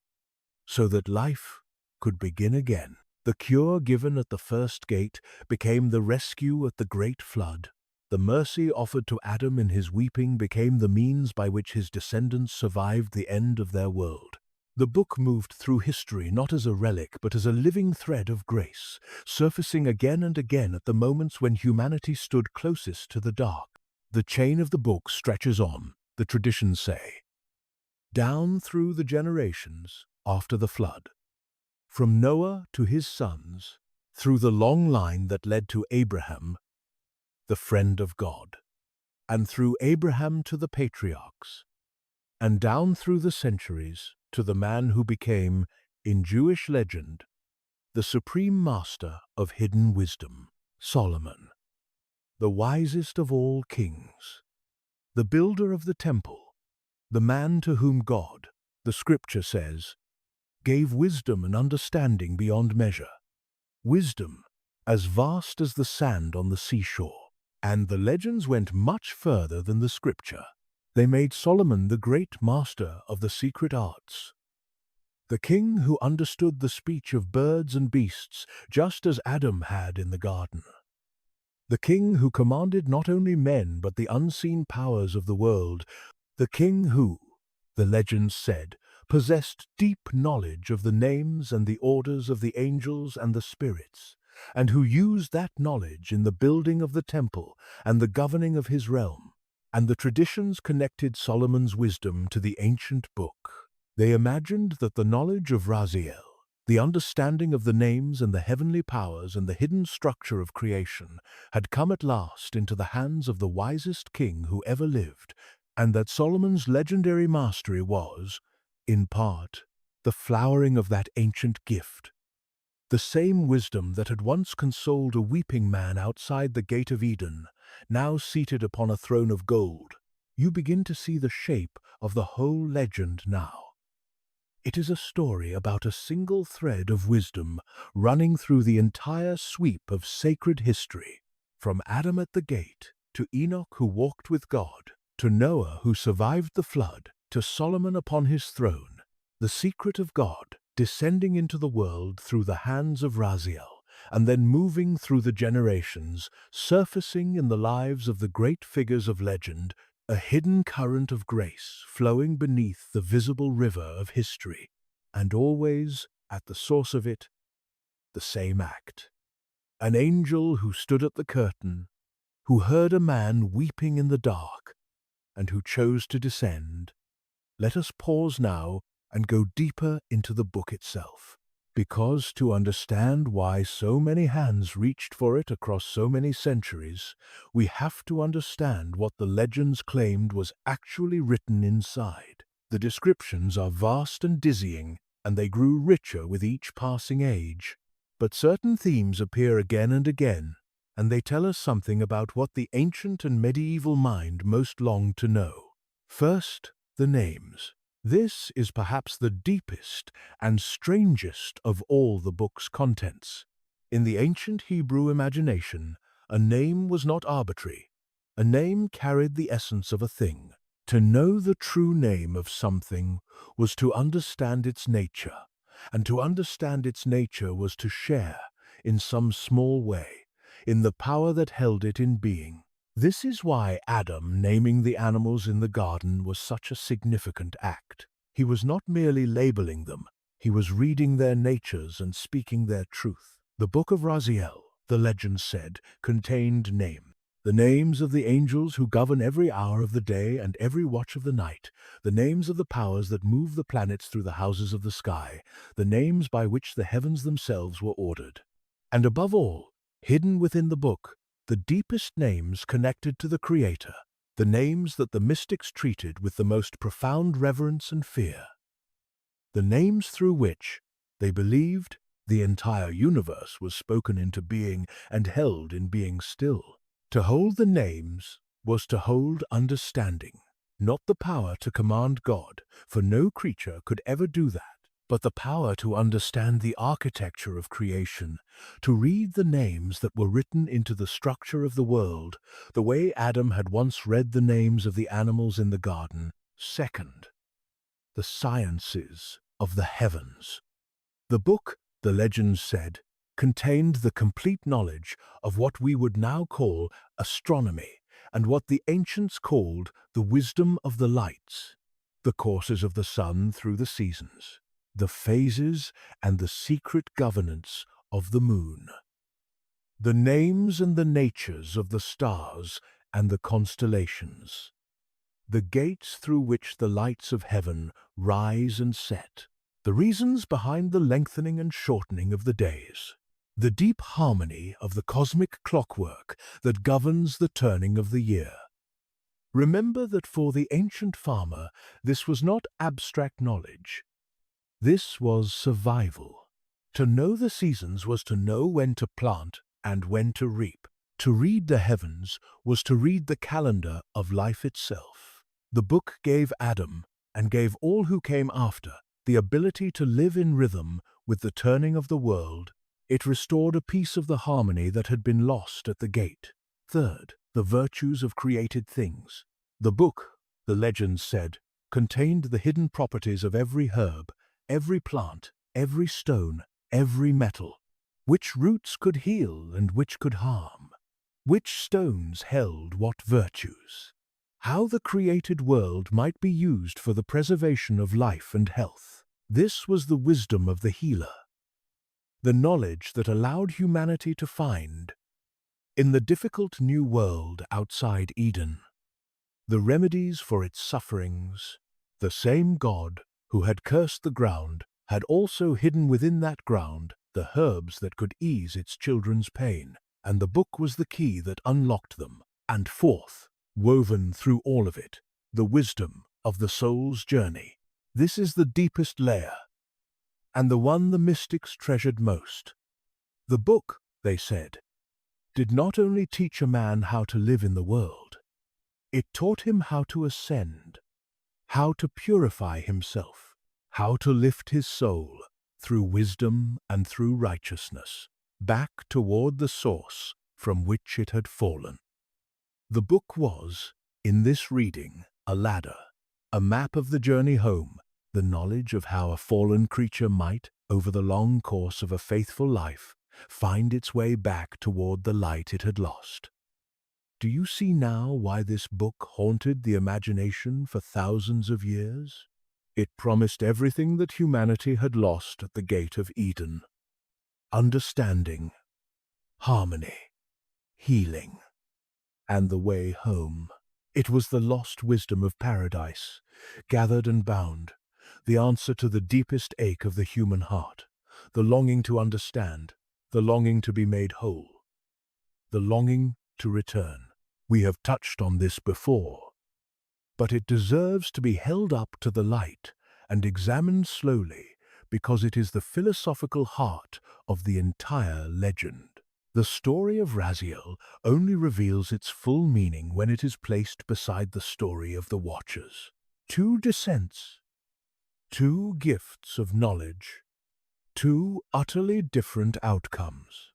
so that life could begin again. The cure given at the first gate became the rescue at the great flood. The mercy offered to Adam in his weeping became the means by which his descendants survived the end of their world. The book moved through history not as a relic but as a living thread of grace, surfacing again and again at the moments when humanity stood closest to the dark. The chain of the book stretches on, the traditions say, down through the generations after the flood, from Noah to his sons, through the long line that led to Abraham, the friend of God, and through Abraham to the patriarchs, and down through the centuries to the man who became, in Jewish legend, the supreme master of hidden wisdom, Solomon, the wisest of all kings, the builder of the temple, the man to whom God, the scripture says, gave wisdom and understanding beyond measure, wisdom as vast as the sand on the seashore. And the legends went much further than the scripture. They made Solomon the great master of the secret arts, the king who understood the speech of birds and beasts just as Adam had in the garden, the king who commanded not only men but the unseen powers of the world, the king who, the legends said, possessed deep knowledge of the names and the orders of the angels and the spirits, and who used that knowledge in the building of the temple and the governing of his realm. And the traditions connected Solomon's wisdom to the ancient book. They imagined that the knowledge of Raziel, the understanding of the names and the heavenly powers and the hidden structure of creation, had come at last into the hands of the wisest king who ever lived, and that Solomon's legendary mastery was, in part, the flowering of that ancient gift. The same wisdom that had once consoled a weeping man outside the gate of Eden, now seated upon a throne of gold. You begin to see the shape of the whole legend now. It is a story about a single thread of wisdom running through the entire sweep of sacred history, from Adam at the gate, to Enoch who walked with God, to Noah who survived the flood, to Solomon upon his throne. The secret of God descending into the world through the hands of Raziel, and then moving through the generations, surfacing in the lives of the great figures of legend, a hidden current of grace flowing beneath the visible river of history, and always, at the source of it, the same act. An angel who stood at the curtain, who heard a man weeping in the dark, and who chose to descend. Let us pause now and go deeper into the book itself, because to understand why so many hands reached for it across so many centuries, we have to understand what the legends claimed was actually written inside. The descriptions are vast and dizzying, and they grew richer with each passing age. But certain themes appear again and again, and they tell us something about what the ancient and medieval mind most longed to know. First, the names. This is perhaps the deepest and strangest of all the book's contents. In the ancient Hebrew imagination, a name was not arbitrary. A name carried the essence of a thing. To know the true name of something was to understand its nature, and to understand its nature was to share, in some small way, in the power that held it in being. This is why Adam naming the animals in the garden was such a significant act. He was not merely labeling them, he was reading their natures and speaking their truth. The book of Raziel, the legend said, contained names. The names of the angels who govern every hour of the day and every watch of the night, the names of the powers that move the planets through the houses of the sky, the names by which the heavens themselves were ordered. And above all, hidden within the book, the deepest names connected to the Creator, the names that the mystics treated with the most profound reverence and fear, the names through which, they believed, The entire universe was spoken into being and held in being still. To hold the names was to hold understanding, not the power to command God, for no creature could ever do that, but the power to understand the architecture of creation, to read the names that were written into the structure of the world, the way Adam had once read the names of the animals in the garden. Second, the sciences of the heavens. The book, the legends said, contained the complete knowledge of what we would now call astronomy and what the ancients called the wisdom of the lights, the courses of the sun through the seasons, the phases and the secret governance of the moon, the names and the natures of the stars and the constellations, the gates through which the lights of heaven rise and set, the reasons behind the lengthening and shortening of the days, the deep harmony of the cosmic clockwork that governs the turning of the year. Remember that for the ancient farmer, this was not abstract knowledge. This was survival. To know the seasons was to know when to plant and when to reap. To read the heavens was to read the calendar of life itself. The book gave Adam, and gave all who came after, the ability to live in rhythm with the turning of the world. It restored a piece of the harmony that had been lost at the gate. Third, the virtues of created things. The book, the legends said, contained the hidden properties of every herb, every plant, every stone, every metal. Which roots could heal and which could harm? Which stones held what virtues? How the created world might be used for the preservation of life and health. This was the wisdom of the healer, the knowledge that allowed humanity to find, in the difficult new world outside Eden, the remedies for its sufferings. The same God who had cursed the ground had also hidden within that ground the herbs that could ease its children's pain, and the book was the key that unlocked them. And fourth, woven through all of it, the wisdom of the soul's journey. This is the deepest layer, and the one the mystics treasured most. The book, they said, did not only teach a man how to live in the world, it taught him how to ascend, how to purify himself, how to lift his soul through wisdom and through righteousness, back toward the source from which it had fallen. The book was, in this reading, a ladder, a map of the journey home, the knowledge of how a fallen creature might, over the long course of a faithful life, find its way back toward the light it had lost. Do you see now why this book haunted the imagination for thousands of years? It promised everything that humanity had lost at the gate of Eden: understanding, harmony, healing, and the way home. It was the lost wisdom of paradise, gathered and bound, the answer to the deepest ache of the human heart, the longing to understand, the longing to be made whole, the longing to return. We have touched on this before, but it deserves to be held up to the light and examined slowly because it is the philosophical heart of the entire legend. The story of Raziel only reveals its full meaning when it is placed beside the story of the Watchers. Two descents, two gifts of knowledge, two utterly different outcomes.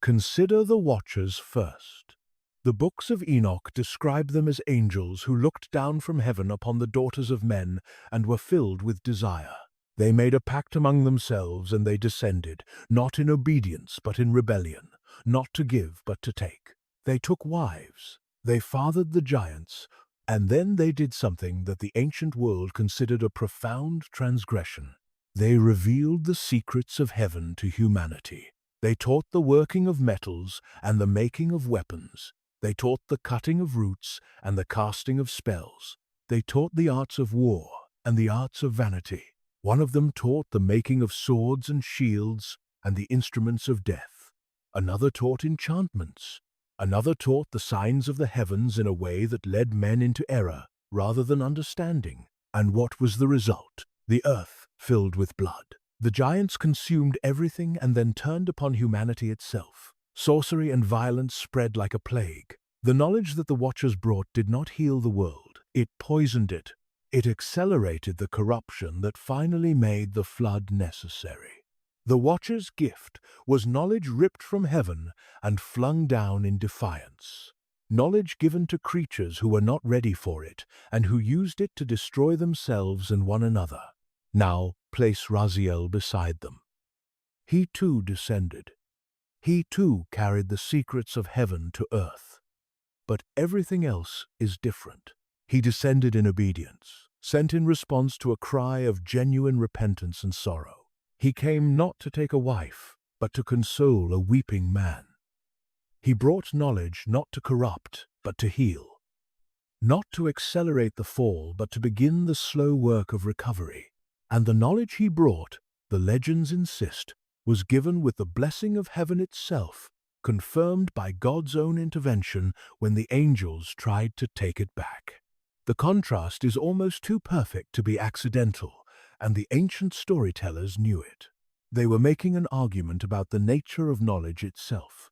Consider the Watchers first. The books of Enoch describe them as angels who looked down from heaven upon the daughters of men and were filled with desire. They made a pact among themselves and they descended, not in obedience but in rebellion, not to give but to take. They took wives, they fathered the giants, and then they did something that the ancient world considered a profound transgression. They revealed the secrets of heaven to humanity. They taught the working of metals and the making of weapons. They taught the cutting of roots and the casting of spells. They taught the arts of war and the arts of vanity. One of them taught the making of swords and shields and the instruments of death. Another taught enchantments. Another taught the signs of the heavens in a way that led men into error rather than understanding. And what was the result? The earth filled with blood. The giants consumed everything and then turned upon humanity itself. Sorcery and violence spread like a plague. The knowledge that the Watchers brought did not heal the world. It poisoned it. It accelerated the corruption that finally made the flood necessary. The Watchers' gift was knowledge ripped from heaven and flung down in defiance. Knowledge given to creatures who were not ready for it and who used it to destroy themselves and one another. Now place Raziel beside them. He too descended. He too carried the secrets of heaven to earth. But everything else is different. He descended in obedience, sent in response to a cry of genuine repentance and sorrow. He came not to take a wife, but to console a weeping man. He brought knowledge not to corrupt, but to heal. Not to accelerate the fall, but to begin the slow work of recovery. And the knowledge he brought, the legends insist, was given with the blessing of heaven itself, confirmed by God's own intervention when the angels tried to take it back. The contrast is almost too perfect to be accidental, and the ancient storytellers knew it. They were making an argument about the nature of knowledge itself.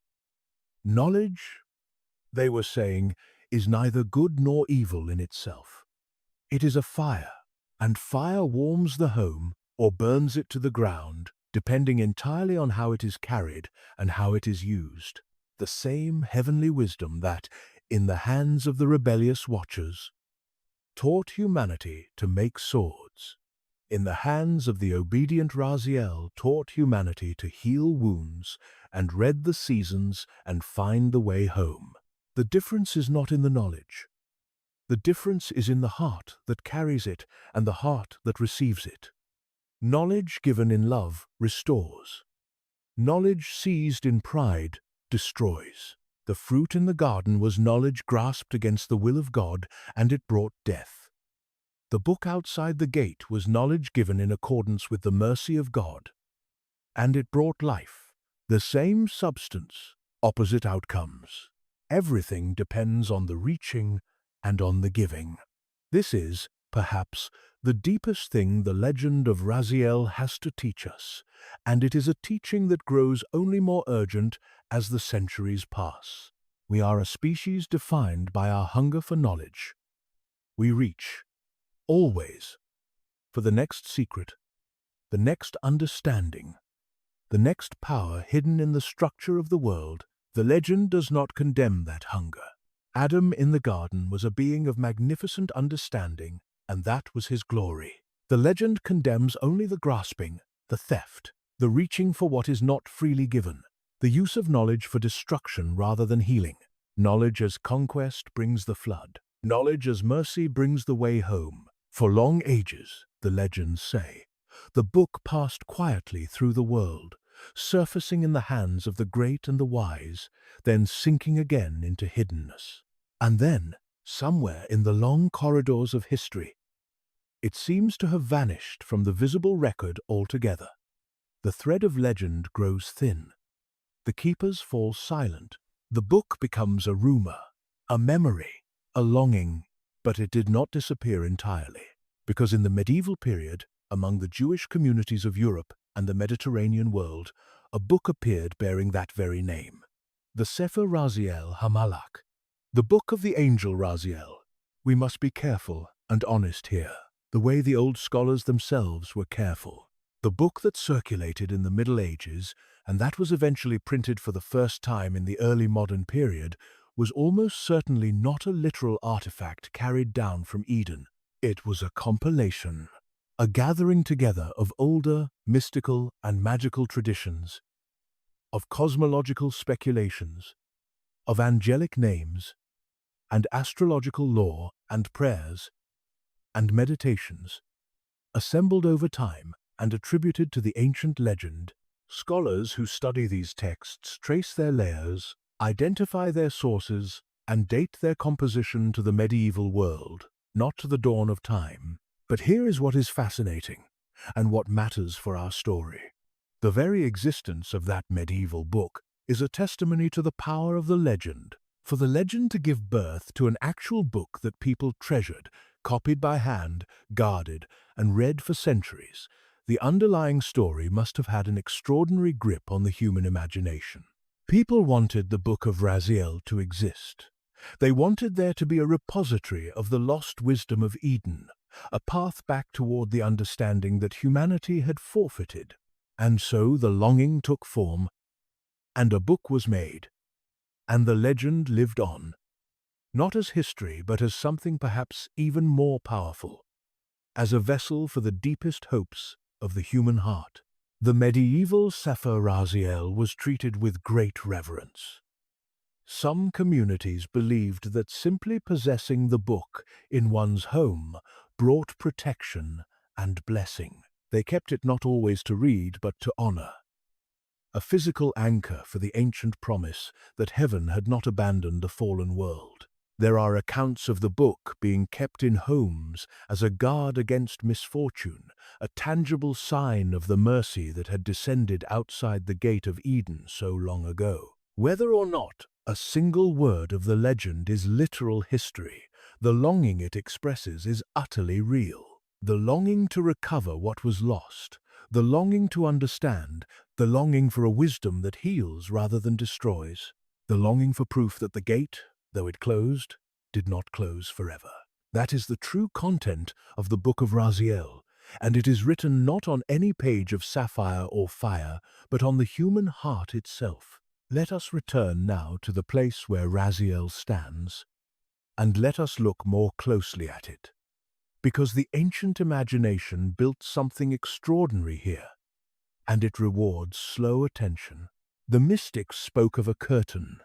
Knowledge, they were saying, is neither good nor evil in itself. It is a fire, and fire warms the home or burns it to the ground, depending entirely on how it is carried and how it is used. The same heavenly wisdom that, in the hands of the rebellious Watchers, taught humanity to make swords, in the hands of the obedient Raziel taught humanity to heal wounds and read the seasons and find the way home. The difference is not in the knowledge. The difference is in the heart that carries it and the heart that receives it. Knowledge given in love restores. Knowledge seized in pride destroys. The fruit in the garden was knowledge grasped against the will of God, and it brought death. The book outside the gate was knowledge given in accordance with the mercy of God, and it brought life. The same substance, opposite outcomes. Everything depends on the reaching and on the giving. This is, perhaps, the deepest thing the legend of Raziel has to teach us, and it is a teaching that grows only more urgent as the centuries pass. We are a species defined by our hunger for knowledge. We reach, always, for the next secret, the next understanding, the next power hidden in the structure of the world. The legend does not condemn that hunger. Adam in the garden was a being of magnificent understanding, and that was his glory. The legend condemns only the grasping, the theft, the reaching for what is not freely given, the use of knowledge for destruction rather than healing. Knowledge as conquest brings the flood. Knowledge as mercy brings the way home. For long ages, the legends say, the book passed quietly through the world, surfacing in the hands of the great and the wise, then sinking again into hiddenness. And then, somewhere in the long corridors of history, it seems to have vanished from the visible record altogether. The thread of legend grows thin. The keepers fall silent. The book becomes a rumor, a memory, a longing, but it did not disappear entirely, because in the medieval period, among the Jewish communities of Europe and the Mediterranean world, a book appeared bearing that very name. The Sefer Raziel HaMalakh, the book of the angel Raziel. We must be careful and honest here, the way the old scholars themselves were careful. The book that circulated in the Middle Ages, and that was eventually printed for the first time in the early modern period, was almost certainly not a literal artifact carried down from Eden. It was a compilation, a gathering together of older, mystical and magical traditions, of cosmological speculations, of angelic names, and astrological lore and prayers and meditations, assembled over time and attributed to the ancient legend. Scholars who study these texts trace their layers, identify their sources, and date their composition to the medieval world, not to the dawn of time. But here is what is fascinating, and what matters for our story. The very existence of that medieval book is a testimony to the power of the legend. For the legend to give birth to an actual book that people treasured, copied by hand, guarded, and read for centuries, the underlying story must have had an extraordinary grip on the human imagination. People wanted the Book of Raziel to exist. They wanted there to be a repository of the lost wisdom of Eden, a path back toward the understanding that humanity had forfeited. And so the longing took form, and a book was made, and the legend lived on, not as history, but as something perhaps even more powerful, as a vessel for the deepest hopes of the human heart. The medieval Sefer Raziel was treated with great reverence. Some communities believed that simply possessing the book in one's home brought protection and blessing. They kept it not always to read, but to honor, a physical anchor for the ancient promise that heaven had not abandoned a fallen world. There are accounts of the book being kept in homes as a guard against misfortune, a tangible sign of the mercy that had descended outside the gate of Eden so long ago. Whether or not a single word of the legend is literal history, the longing it expresses is utterly real. The longing to recover what was lost, the longing to understand, the longing for a wisdom that heals rather than destroys, the longing for proof that the gate, though it closed, did not close forever. That is the true content of the Book of Raziel, and it is written not on any page of sapphire or fire, but on the human heart itself. Let us return now to the place where Raziel stands, and let us look more closely at it, because the ancient imagination built something extraordinary here, and it rewards slow attention. The mystics spoke of a curtain,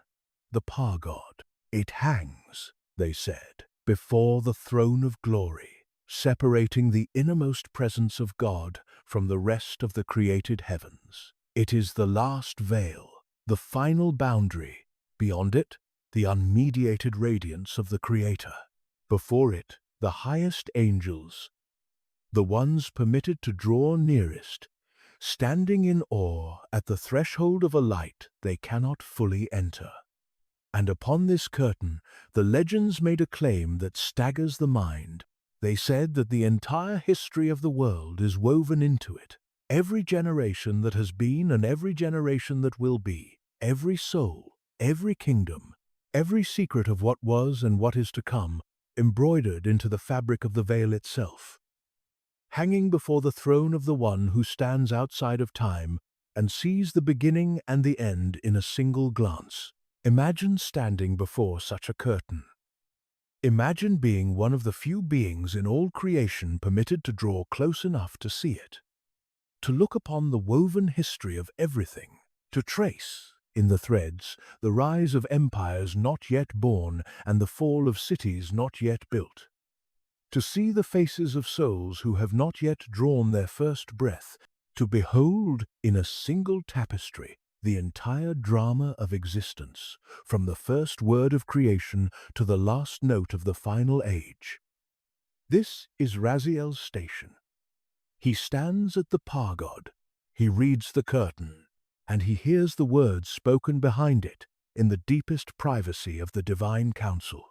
the Pargod. It hangs, they said, before the throne of glory, separating the innermost presence of God from the rest of the created heavens. It is the last veil, the final boundary. Beyond it, the unmediated radiance of the Creator. Before it, the highest angels, the ones permitted to draw nearest, standing in awe at the threshold of a light they cannot fully enter. And upon this curtain, the legends made a claim that staggers the mind. They said that the entire history of the world is woven into it. Every generation that has been and every generation that will be, every soul, every kingdom, every secret of what was and what is to come, embroidered into the fabric of the veil itself. Hanging before the throne of the one who stands outside of time and sees the beginning and the end in a single glance. Imagine standing before such a curtain. Imagine being one of the few beings in all creation permitted to draw close enough to see it, to look upon the woven history of everything, to trace, in the threads, the rise of empires not yet born and the fall of cities not yet built, to see the faces of souls who have not yet drawn their first breath, to behold in a single tapestry the entire drama of existence, from the first word of creation to the last note of the final age. This is Raziel's station. He stands at the Pargod, he reads the curtain, and he hears the words spoken behind it in the deepest privacy of the divine council.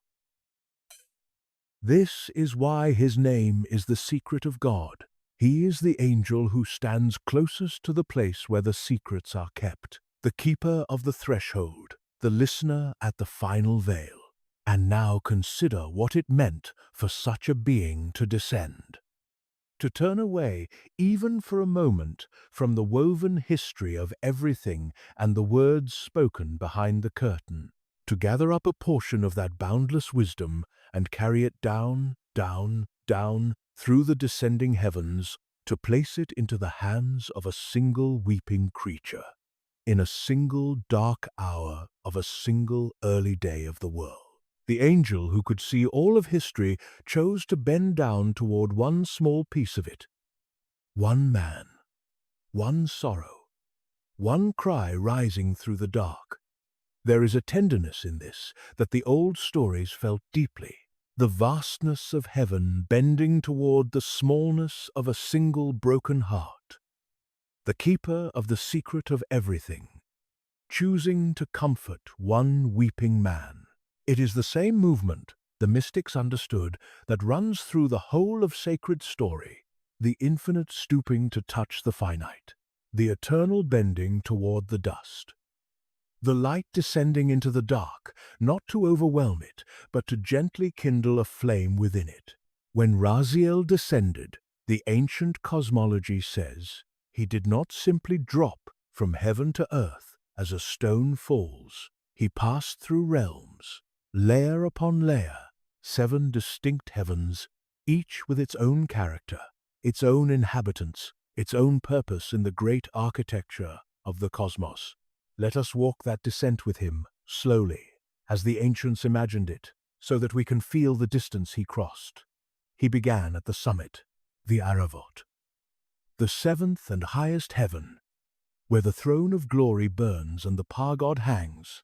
This is why his name is the secret of God. He is the angel who stands closest to the place where the secrets are kept, the keeper of the threshold, the listener at the final veil. And now consider what it meant for such a being to descend. To turn away, even for a moment, from the woven history of everything and the words spoken behind the curtain, to gather up a portion of that boundless wisdom and carry it down, down, down, through the descending heavens, to place it into the hands of a single weeping creature, in a single dark hour of a single early day of the world. The angel who could see all of history chose to bend down toward one small piece of it. One man, one sorrow, one cry rising through the dark. There is a tenderness in this that the old stories felt deeply. The vastness of heaven bending toward the smallness of a single broken heart. The keeper of the secret of everything, choosing to comfort one weeping man. It is the same movement, the mystics understood, that runs through the whole of sacred story. the infinite stooping to touch the finite, the eternal bending toward the dust. The light descending into the dark, not to overwhelm it, but to gently kindle a flame within it. When Raziel descended, the ancient cosmology says, he did not simply drop from heaven to earth as a stone falls. He passed through realms, layer upon layer, 7 distinct heavens, each with its own character, its own inhabitants, its own purpose in the great architecture of the cosmos. Let us walk that descent with him, slowly, as the ancients imagined it, so that we can feel the distance he crossed. He began at the summit, the Aravot, the 7th and highest heaven, where the throne of glory burns and the Pargod hangs,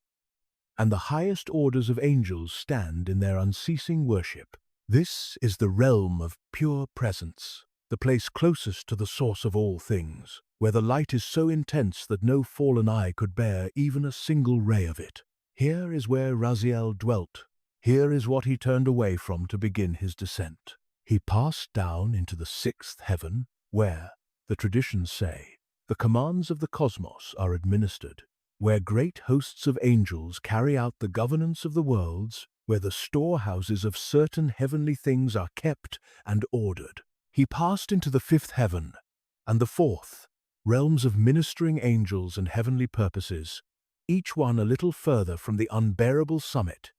and the highest orders of angels stand in their unceasing worship. This is the realm of pure presence, the place closest to the source of all things, where the light is so intense that no fallen eye could bear even a single ray of it. Here is where Raziel dwelt. Here is what he turned away from to begin his descent. He passed down into the 6th heaven, where, the traditions say, the commands of the cosmos are administered, where great hosts of angels carry out the governance of the worlds, where the storehouses of certain heavenly things are kept and ordered. He passed into the 5th heaven, and the 4th, realms of ministering angels and heavenly purposes, each one a little further from the unbearable summit,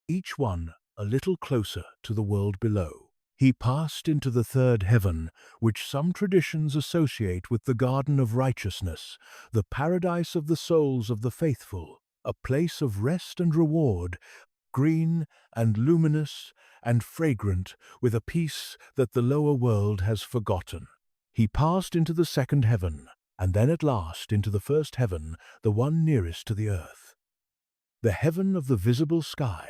each one a little closer to the world below. He passed into the 3rd heaven, which some traditions associate with the Garden of Righteousness, the paradise of the souls of the faithful, a place of rest and reward, green and luminous and fragrant, with a peace that the lower world has forgotten. He passed into the 2nd heaven, and then at last into the 1st heaven, the one nearest to the earth, the heaven of the visible sky,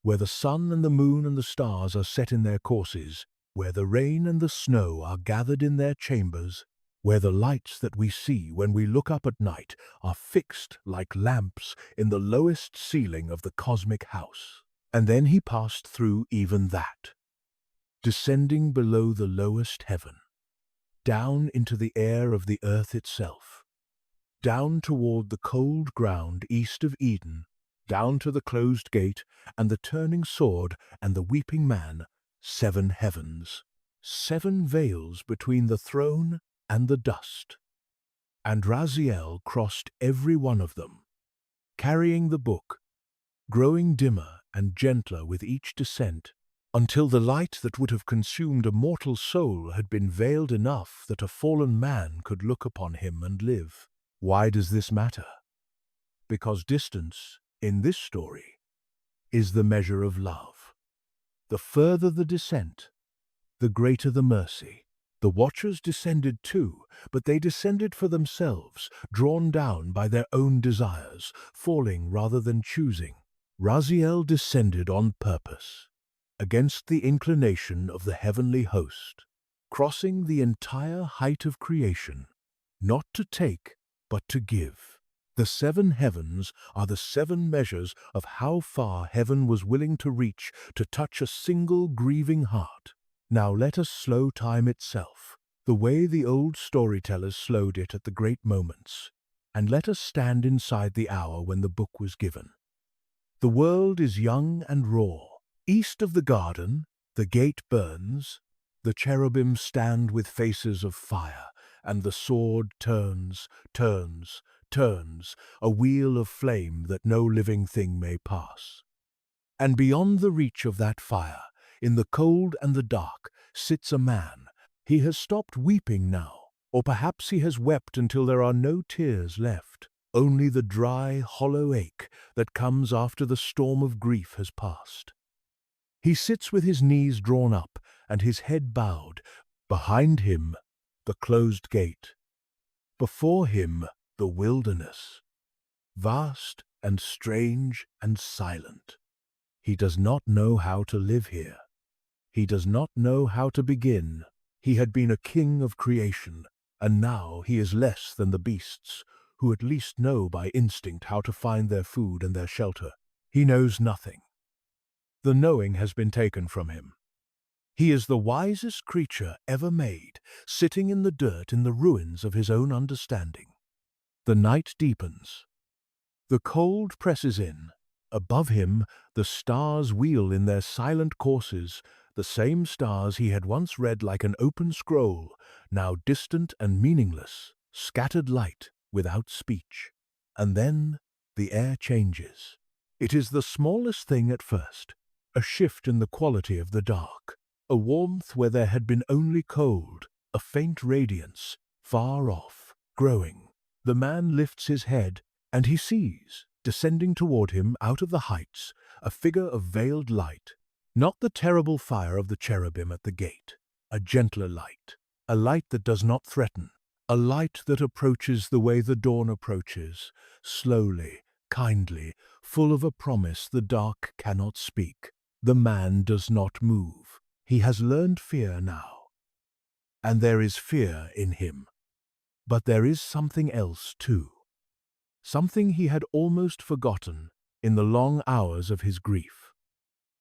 where the sun and the moon and the stars are set in their courses, where the rain and the snow are gathered in their chambers, where the lights that we see when we look up at night are fixed like lamps in the lowest ceiling of the cosmic house. And then he passed through even that, descending below the lowest heaven, down into the air of the earth itself, down toward the cold ground east of Eden, down to the closed gate and the turning sword and the weeping man, 7 heavens, 7 veils between the throne and the dust. And Raziel crossed every one of them, carrying the book, growing dimmer and gentler with each descent, until the light that would have consumed a mortal soul had been veiled enough that a fallen man could look upon him and live. Why does this matter? Because distance, in this story, is the measure of love. The further the descent, the greater the mercy. The watchers descended too, but they descended for themselves, drawn down by their own desires, falling rather than choosing. Raziel descended on purpose, against the inclination of the heavenly host, crossing the entire height of creation, not to take, but to give. The 7 heavens are the 7 measures of how far heaven was willing to reach to touch a single grieving heart. Now let us slow time itself, the way the old storytellers slowed it at the great moments, and let us stand inside the hour when the book was given. The world is young and raw. East of the garden, the gate burns, the cherubim stand with faces of fire, and the sword turns, a wheel of flame that no living thing may pass. And beyond the reach of that fire, in the cold and the dark, sits a man. He has stopped weeping now, or perhaps he has wept until there are no tears left, only the dry, hollow ache that comes after the storm of grief has passed. He sits with his knees drawn up and his head bowed. Behind him, the closed gate. Before him, the wilderness, vast and strange and silent. He does not know how to live here. He does not know how to begin. He had been a king of creation, and now he is less than the beasts, who at least know by instinct how to find their food and their shelter. He knows nothing. The knowing has been taken from him. He is the wisest creature ever made, sitting in the dirt in the ruins of his own understanding. The night deepens. The cold presses in. Above him, the stars wheel in their silent courses, the same stars he had once read like an open scroll, now distant and meaningless, scattered light without speech. And then the air changes. It is the smallest thing at first, a shift in the quality of the dark, a warmth where there had been only cold, a faint radiance, far off, growing. The man lifts his head, and he sees, descending toward him out of the heights, a figure of veiled light, not the terrible fire of the cherubim at the gate, a gentler light, a light that does not threaten, a light that approaches the way the dawn approaches, slowly, kindly, full of a promise the dark cannot speak. The man does not move. He has learned fear now. And there is fear in him. But there is something else too. Something he had almost forgotten in the long hours of his grief.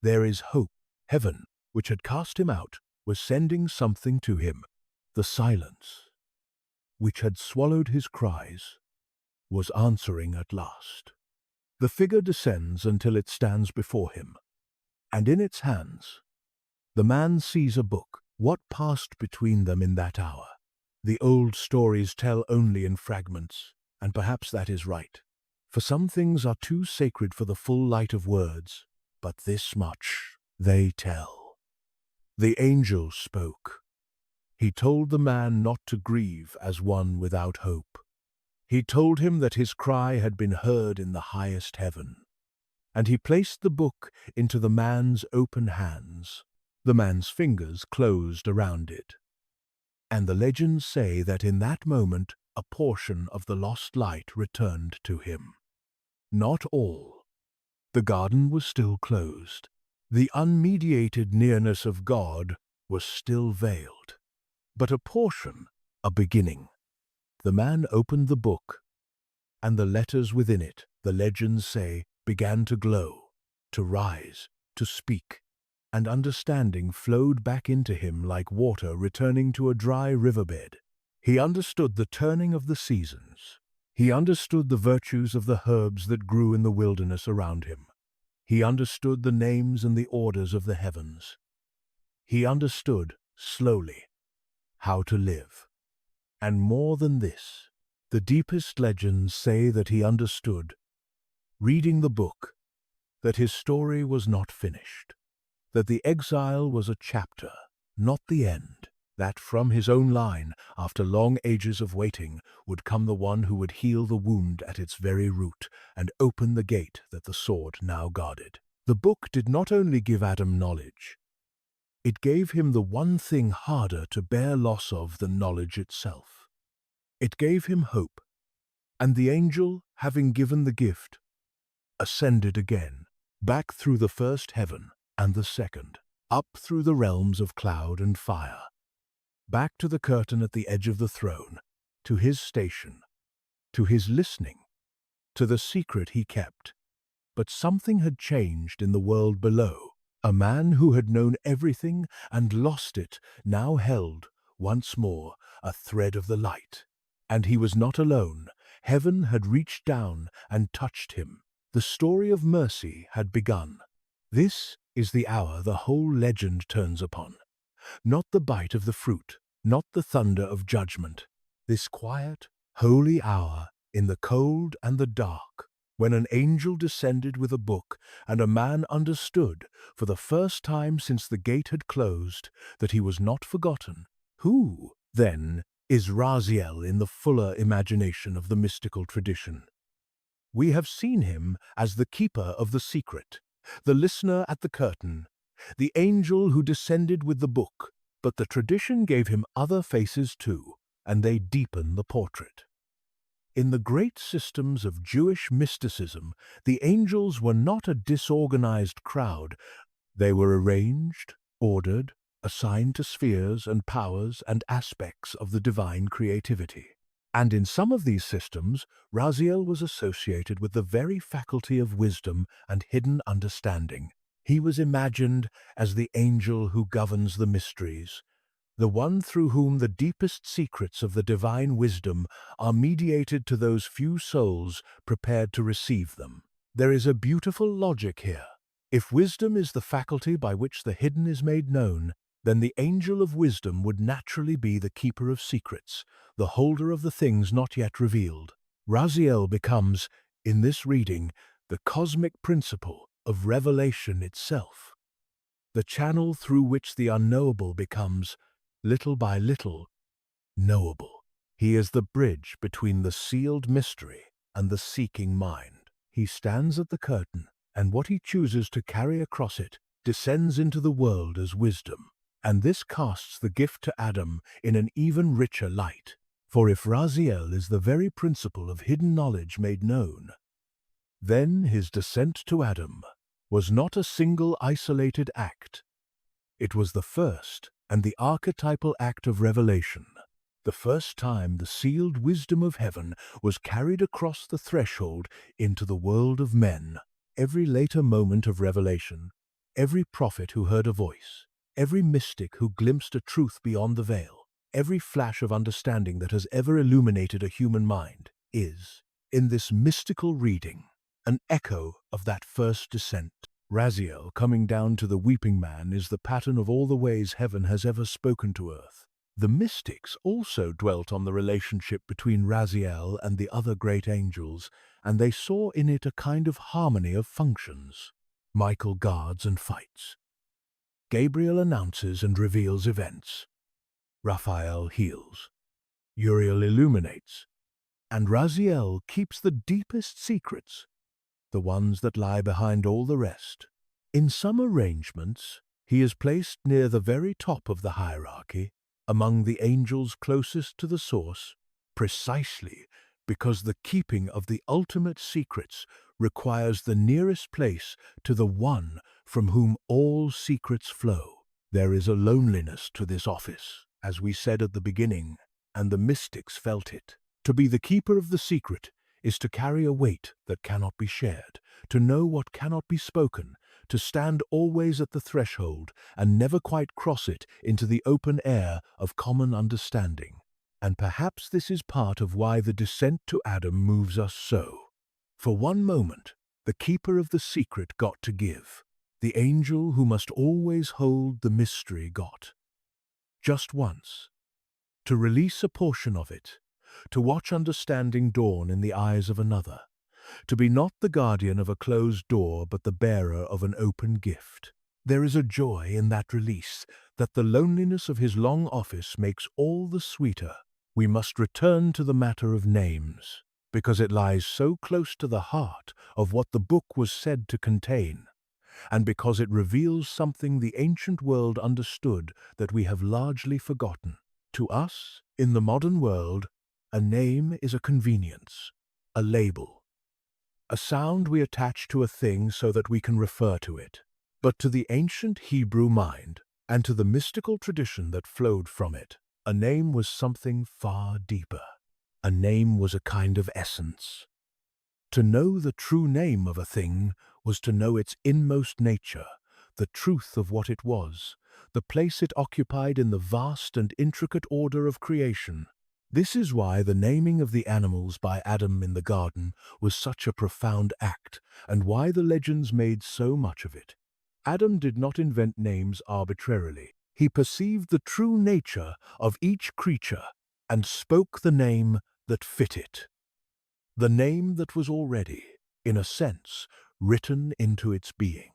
There is hope. Heaven, which had cast him out, was sending something to him. The silence, which had swallowed his cries, was answering at last. The figure descends until it stands before him, and in its hands, the man sees a book. What passed between them in that hour? The old stories tell only in fragments, and perhaps that is right. For some things are too sacred for the full light of words, but this much they tell. The angel spoke. He told the man not to grieve as one without hope. He told him that his cry had been heard in the highest heaven. And he placed the book into the man's open hands. The man's fingers closed around it. And the legends say that in that moment a portion of the lost light returned to him. Not all. The garden was still closed. The unmediated nearness of God was still veiled. But a portion, a beginning. The man opened the book, and the letters within it, the legends say, began to glow, to rise, to speak, and understanding flowed back into him like water returning to a dry riverbed. He understood the turning of the seasons. He understood the virtues of the herbs that grew in the wilderness around him. He understood the names and the orders of the heavens. He understood, slowly, how to live. And more than this, the deepest legends say that he understood, reading the book, that his story was not finished, that the exile was a chapter, not the end, that from his own line, after long ages of waiting, would come the one who would heal the wound at its very root and open the gate that the sword now guarded. The book did not only give Adam knowledge, it gave him the one thing harder to bear loss of than knowledge itself. It gave him hope, and the angel, having given the gift, ascended again, back through the first heaven and the second, up through the realms of cloud and fire, back to the curtain at the edge of the throne, to his station, to his listening, to the secret he kept. But something had changed in the world below. A man who had known everything and lost it now held, once more, a thread of the light. And he was not alone. Heaven had reached down and touched him. The story of mercy had begun. This is the hour the whole legend turns upon. Not the bite of the fruit, not the thunder of judgment. This quiet, holy hour in the cold and the dark, when an angel descended with a book and a man understood, for the first time since the gate had closed, that he was not forgotten. Who, then, is Raziel in the fuller imagination of the mystical tradition? We have seen him as the keeper of the secret, the listener at the curtain, the angel who descended with the book, but the tradition gave him other faces too, and they deepen the portrait. In the great systems of Jewish mysticism, the angels were not a disorganized crowd. They were arranged, ordered, assigned to spheres and powers and aspects of the divine creativity. And in some of these systems, Raziel was associated with the very faculty of wisdom and hidden understanding. He was imagined as the angel who governs the mysteries, the one through whom the deepest secrets of the divine wisdom are mediated to those few souls prepared to receive them. There is a beautiful logic here. If wisdom is the faculty by which the hidden is made known, then the angel of wisdom would naturally be the keeper of secrets, the holder of the things not yet revealed. Raziel becomes, in this reading, the cosmic principle of revelation itself, the channel through which the unknowable becomes, little by little, knowable. He is the bridge between the sealed mystery and the seeking mind. He stands at the curtain, and what he chooses to carry across it descends into the world as wisdom. And this casts the gift to Adam in an even richer light. For if Raziel is the very principle of hidden knowledge made known, then his descent to Adam was not a single isolated act. It was the first and the archetypal act of revelation, the first time the sealed wisdom of heaven was carried across the threshold into the world of men. Every later moment of revelation, every prophet who heard a voice, every mystic who glimpsed a truth beyond the veil, every flash of understanding that has ever illuminated a human mind is, in this mystical reading, an echo of that first descent. Raziel coming down to the weeping man is the pattern of all the ways heaven has ever spoken to earth. The mystics also dwelt on the relationship between Raziel and the other great angels, and they saw in it a kind of harmony of functions. Michael guards and fights. Gabriel announces and reveals events. Raphael heals. Uriel illuminates. And Raziel keeps the deepest secrets, the ones that lie behind all the rest. In some arrangements, he is placed near the very top of the hierarchy, among the angels closest to the source, precisely because the keeping of the ultimate secrets requires the nearest place to the one from whom all secrets flow. There is a loneliness to this office, as we said at the beginning, and the mystics felt it. To be the keeper of the secret is to carry a weight that cannot be shared, to know what cannot be spoken, to stand always at the threshold and never quite cross it into the open air of common understanding. And perhaps this is part of why the descent to Adam moves us so. For one moment, the keeper of the secret got to give. The angel who must always hold the mystery got. Just once. To release a portion of it, to watch understanding dawn in the eyes of another, to be not the guardian of a closed door but the bearer of an open gift. There is a joy in that release that the loneliness of his long office makes all the sweeter. We must return to the matter of names, because it lies so close to the heart of what the book was said to contain, and because it reveals something the ancient world understood that we have largely forgotten. To us, in the modern world, a name is a convenience, a label, a sound we attach to a thing so that we can refer to it. But to the ancient Hebrew mind, and to the mystical tradition that flowed from it, a name was something far deeper. A name was a kind of essence. To know the true name of a thing was to know its inmost nature, the truth of what it was, the place it occupied in the vast and intricate order of creation. This is why the naming of the animals by Adam in the garden was such a profound act, and why the legends made so much of it. Adam did not invent names arbitrarily. He perceived the true nature of each creature and spoke the name that fit it. The name that was already, in a sense, written into its being.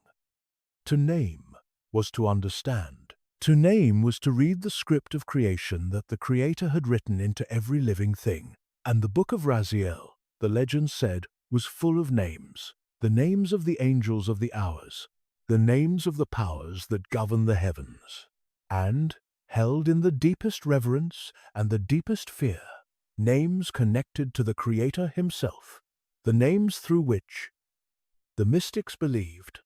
To name was to understand. To name was to read the script of creation that the Creator had written into every living thing. And the book of Raziel, the legend said, was full of names. The names of the angels of the hours, the names of the powers that govern the heavens. And, held in the deepest reverence and the deepest fear, names connected to the Creator himself, the names through which, the mystics believed,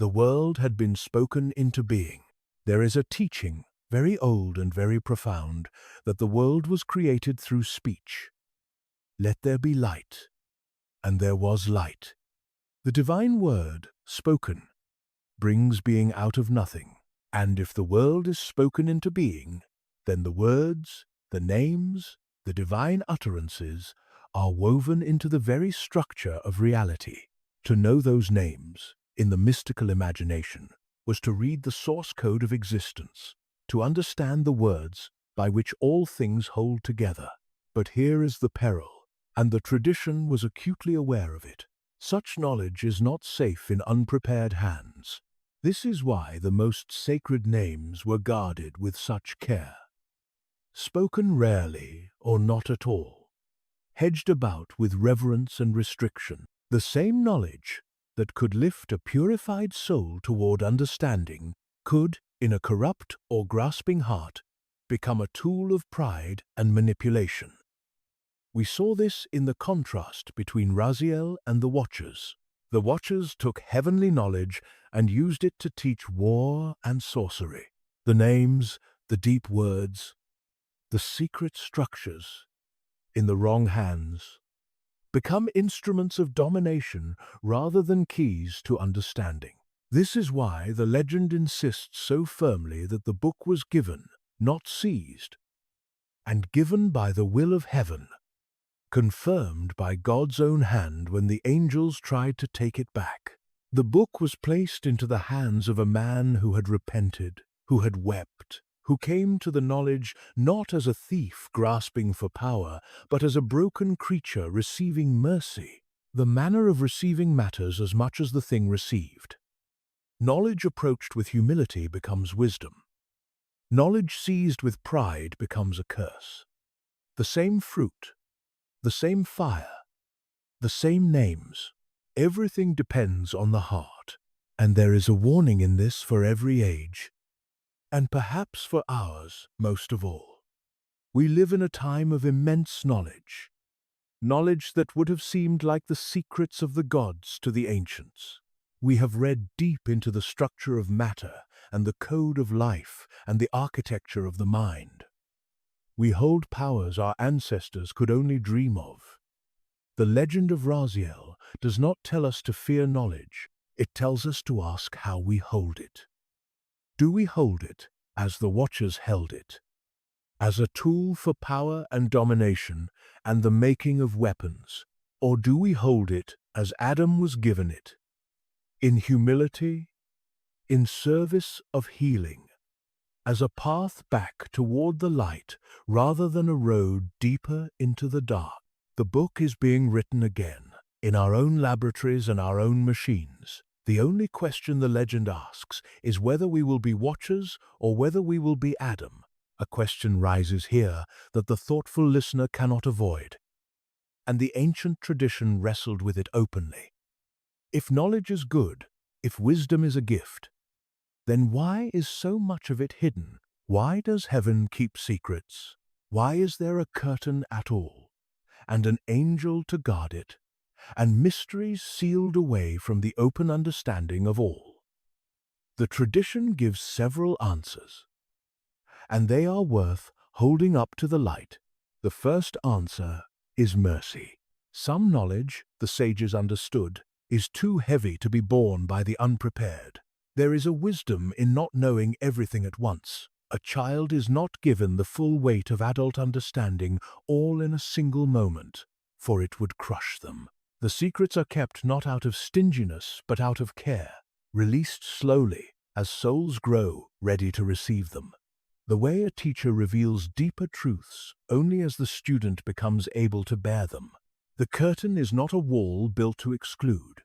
the world had been spoken into being. There is a teaching, very old and very profound, that the world was created through speech. Let there be light, and there was light. The divine word, spoken, brings being out of nothing. And if the world is spoken into being, then the words, the names, the divine utterances are woven into the very structure of reality. To know those names, in the mystical imagination, was to read the source code of existence, to understand the words by which all things hold together. But here is the peril, and the tradition was acutely aware of it. Such knowledge is not safe in unprepared hands. This is why the most sacred names were guarded with such care. Spoken rarely or not at all, hedged about with reverence and restriction, the same knowledge that could lift a purified soul toward understanding could, in a corrupt or grasping heart, become a tool of pride and manipulation. We saw this in the contrast between Raziel and the Watchers. The Watchers took heavenly knowledge and used it to teach war and sorcery. The names, the deep words, the secret structures, in the wrong hands, become instruments of domination rather than keys to understanding. This is why the legend insists so firmly that the book was given, not seized, and given by the will of heaven, confirmed by God's own hand when the angels tried to take it back. The book was placed into the hands of a man who had repented, who had wept, who came to the knowledge not as a thief grasping for power, but as a broken creature receiving mercy. The manner of receiving matters as much as the thing received. Knowledge approached with humility becomes wisdom. Knowledge seized with pride becomes a curse. The same fruit, the same fire, the same names. Everything depends on the heart, and there is a warning in this for every age, and perhaps for ours most of all. We live in a time of immense knowledge, knowledge that would have seemed like the secrets of the gods to the ancients. We have read deep into the structure of matter and the code of life and the architecture of the mind. We hold powers our ancestors could only dream of. The legend of Raziel does not tell us to fear knowledge, it tells us to ask how we hold it. Do we hold it as the Watchers held it, as a tool for power and domination and the making of weapons, or do we hold it as Adam was given it, in humility, in service of healing, as a path back toward the light rather than a road deeper into the dark? The book is being written again, in our own laboratories and our own machines. The only question the legend asks is whether we will be Watchers or whether we will be Adam. A question rises here that the thoughtful listener cannot avoid, and the ancient tradition wrestled with it openly. If knowledge is good, if wisdom is a gift, then why is so much of it hidden? Why does heaven keep secrets? Why is there a curtain at all, and an angel to guard it, and mysteries sealed away from the open understanding of all? The tradition gives several answers, and they are worth holding up to the light. The first answer is mercy. Some knowledge, the sages understood, is too heavy to be borne by the unprepared. There is a wisdom in not knowing everything at once. A child is not given the full weight of adult understanding all in a single moment, for it would crush them. The secrets are kept not out of stinginess, but out of care, released slowly as souls grow ready to receive them. The way a teacher reveals deeper truths only as the student becomes able to bear them. The curtain is not a wall built to exclude.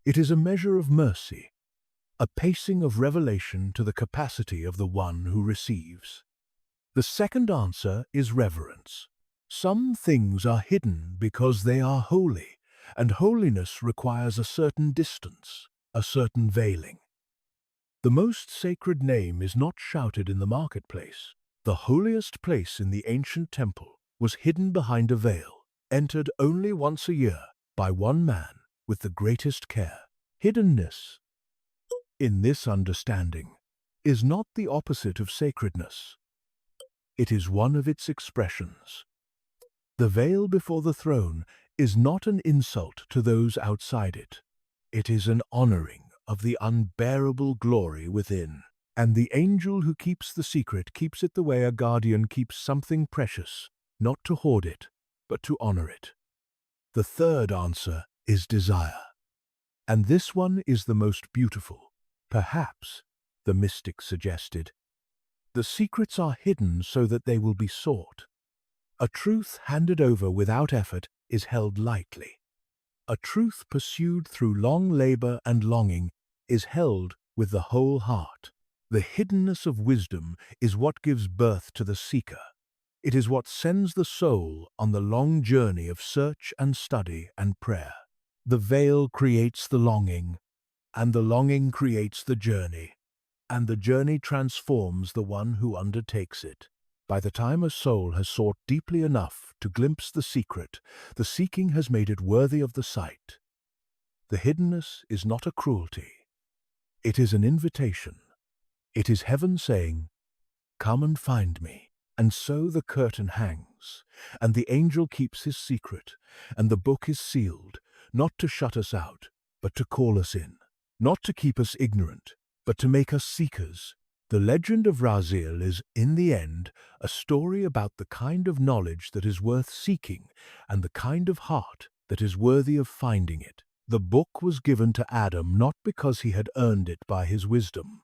It is a measure of mercy, a pacing of revelation to the capacity of the one who receives. The second answer is reverence. Some things are hidden because they are holy, and holiness requires a certain distance, a certain veiling. The most sacred name is not shouted in the marketplace. The holiest place in the ancient temple was hidden behind a veil, entered only once a year by one man with the greatest care. Hiddenness, in this understanding, is not the opposite of sacredness. It is one of its expressions. The veil before the throne is not an insult to those outside it. It is an honoring of the unbearable glory within. And the angel who keeps the secret keeps it the way a guardian keeps something precious, not to hoard it, but to honor it. The third answer is desire. And this one is the most beautiful. Perhaps, the mystic suggested, the secrets are hidden so that they will be sought. A truth handed over without effort is held lightly. A truth pursued through long labor and longing is held with the whole heart. The hiddenness of wisdom is what gives birth to the seeker. It is what sends the soul on the long journey of search and study and prayer. The veil creates the longing, and the longing creates the journey, and the journey transforms the one who undertakes it. By the time a soul has sought deeply enough to glimpse the secret, the seeking has made it worthy of the sight. The hiddenness is not a cruelty. It is an invitation. It is heaven saying, "Come and find me." And so the curtain hangs, and the angel keeps his secret, and the book is sealed, not to shut us out, but to call us in, not to keep us ignorant, but to make us seekers. The legend of Raziel is, in the end, a story about the kind of knowledge that is worth seeking and the kind of heart that is worthy of finding it. The book was given to Adam not because he had earned it by his wisdom,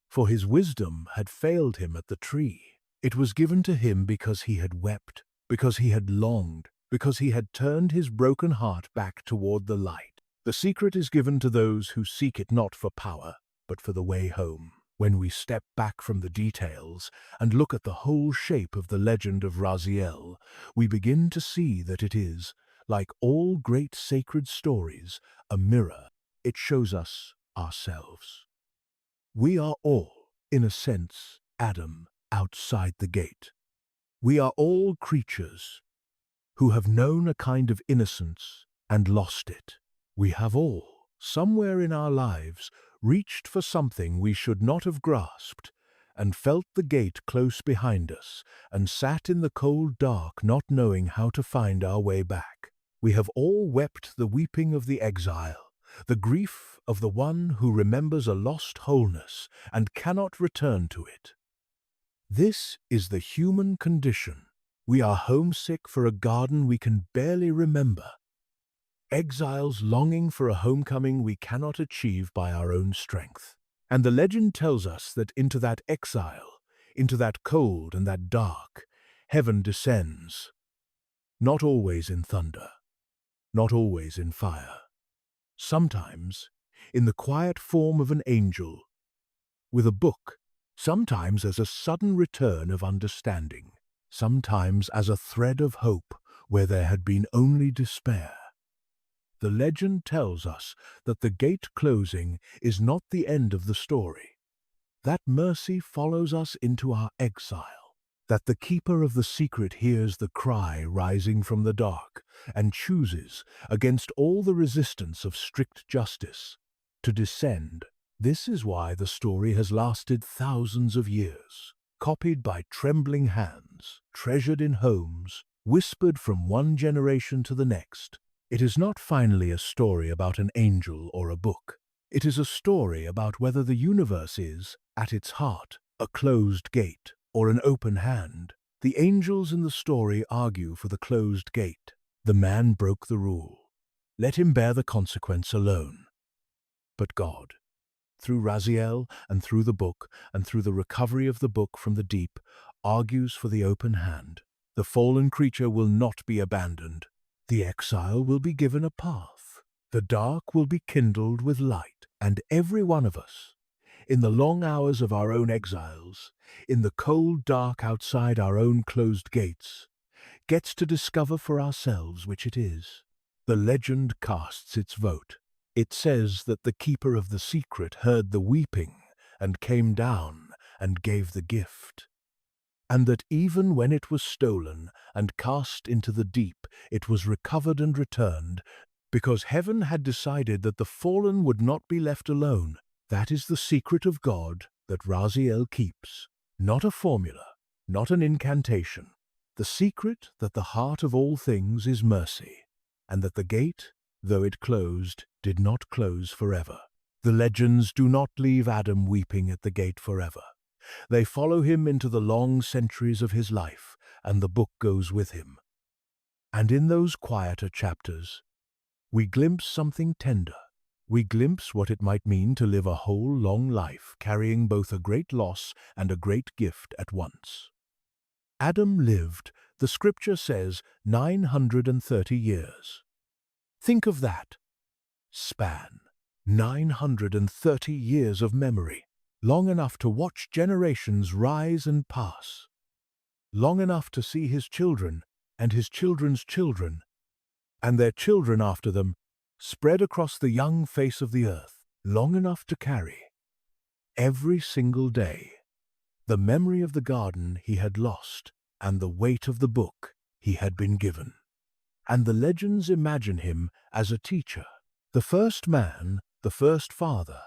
for his wisdom had failed him at the tree. It was given to him because he had wept, because he had longed, because he had turned his broken heart back toward the light. The secret is given to those who seek it not for power, but for the way home. When we step back from the details and look at the whole shape of the legend of Raziel, we begin to see that it is, like all great sacred stories, a mirror. It shows us ourselves. We are all, in a sense, Adam outside the gate. We are all creatures who have known a kind of innocence and lost it. We have all, somewhere in our lives, reached for something we should not have grasped, and felt the gate close behind us, and sat in the cold dark not knowing how to find our way back. We have all wept the weeping of the exile, the grief of the one who remembers a lost wholeness and cannot return to it. This is the human condition. We are homesick for a garden we can barely remember. Exiles longing for a homecoming we cannot achieve by our own strength. And the legend tells us that into that exile, into that cold and that dark, heaven descends. Not always in thunder, not always in fire. Sometimes in the quiet form of an angel, with a book, sometimes as a sudden return of understanding, sometimes as a thread of hope where there had been only despair. The legend tells us that the gate closing is not the end of the story, that mercy follows us into our exile, that the keeper of the secret hears the cry rising from the dark and chooses, against all the resistance of strict justice, to descend. This is why the story has lasted thousands of years, copied by trembling hands, treasured in homes, whispered from one generation to the next. It is not finally a story about an angel or a book. It is a story about whether the universe is, at its heart, a closed gate or an open hand. The angels in the story argue for the closed gate. The man broke the rule. Let him bear the consequence alone. But God, through Raziel and through the book and through the recovery of the book from the deep, argues for the open hand. The fallen creature will not be abandoned. The exile will be given a path. The dark will be kindled with light. And every one of us, in the long hours of our own exiles, in the cold dark outside our own closed gates, gets to discover for ourselves which it is. The legend casts its vote. It says that the keeper of the secret heard the weeping and came down and gave the gift, and that even when it was stolen and cast into the deep, it was recovered and returned, because heaven had decided that the fallen would not be left alone. That is the secret of God that Raziel keeps. Not a formula, not an incantation. The secret that the heart of all things is mercy, and that the gate, though it closed, did not close forever. The legends do not leave Adam weeping at the gate forever. They follow him into the long centuries of his life, and the book goes with him. And in those quieter chapters, we glimpse something tender. We glimpse what it might mean to live a whole long life, carrying both a great loss and a great gift at once. Adam lived, the scripture says, 930 years. Think of that span. 930 years of memory, long enough to watch generations rise and pass, long enough to see his children and his children's children, and their children after them, spread across the young face of the earth, long enough to carry, every single day, the memory of the garden he had lost and the weight of the book he had been given. And the legends imagine him as a teacher. The first man, the first father,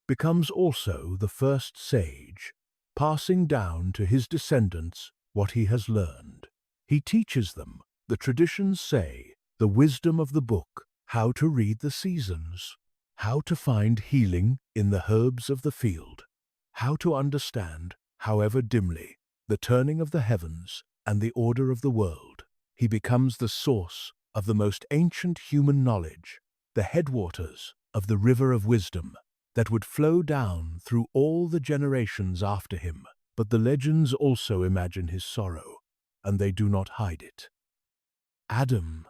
becomes also the first sage, passing down to his descendants what he has learned. He teaches them, the traditions say, the wisdom of the book, how to read the seasons, how to find healing in the herbs of the field, how to understand, however dimly, the turning of the heavens and the order of the world. He becomes the source of the most ancient human knowledge, the headwaters of the river of wisdom that would flow down through all the generations after him. But the legends also imagine his sorrow, and they do not hide it. Adam,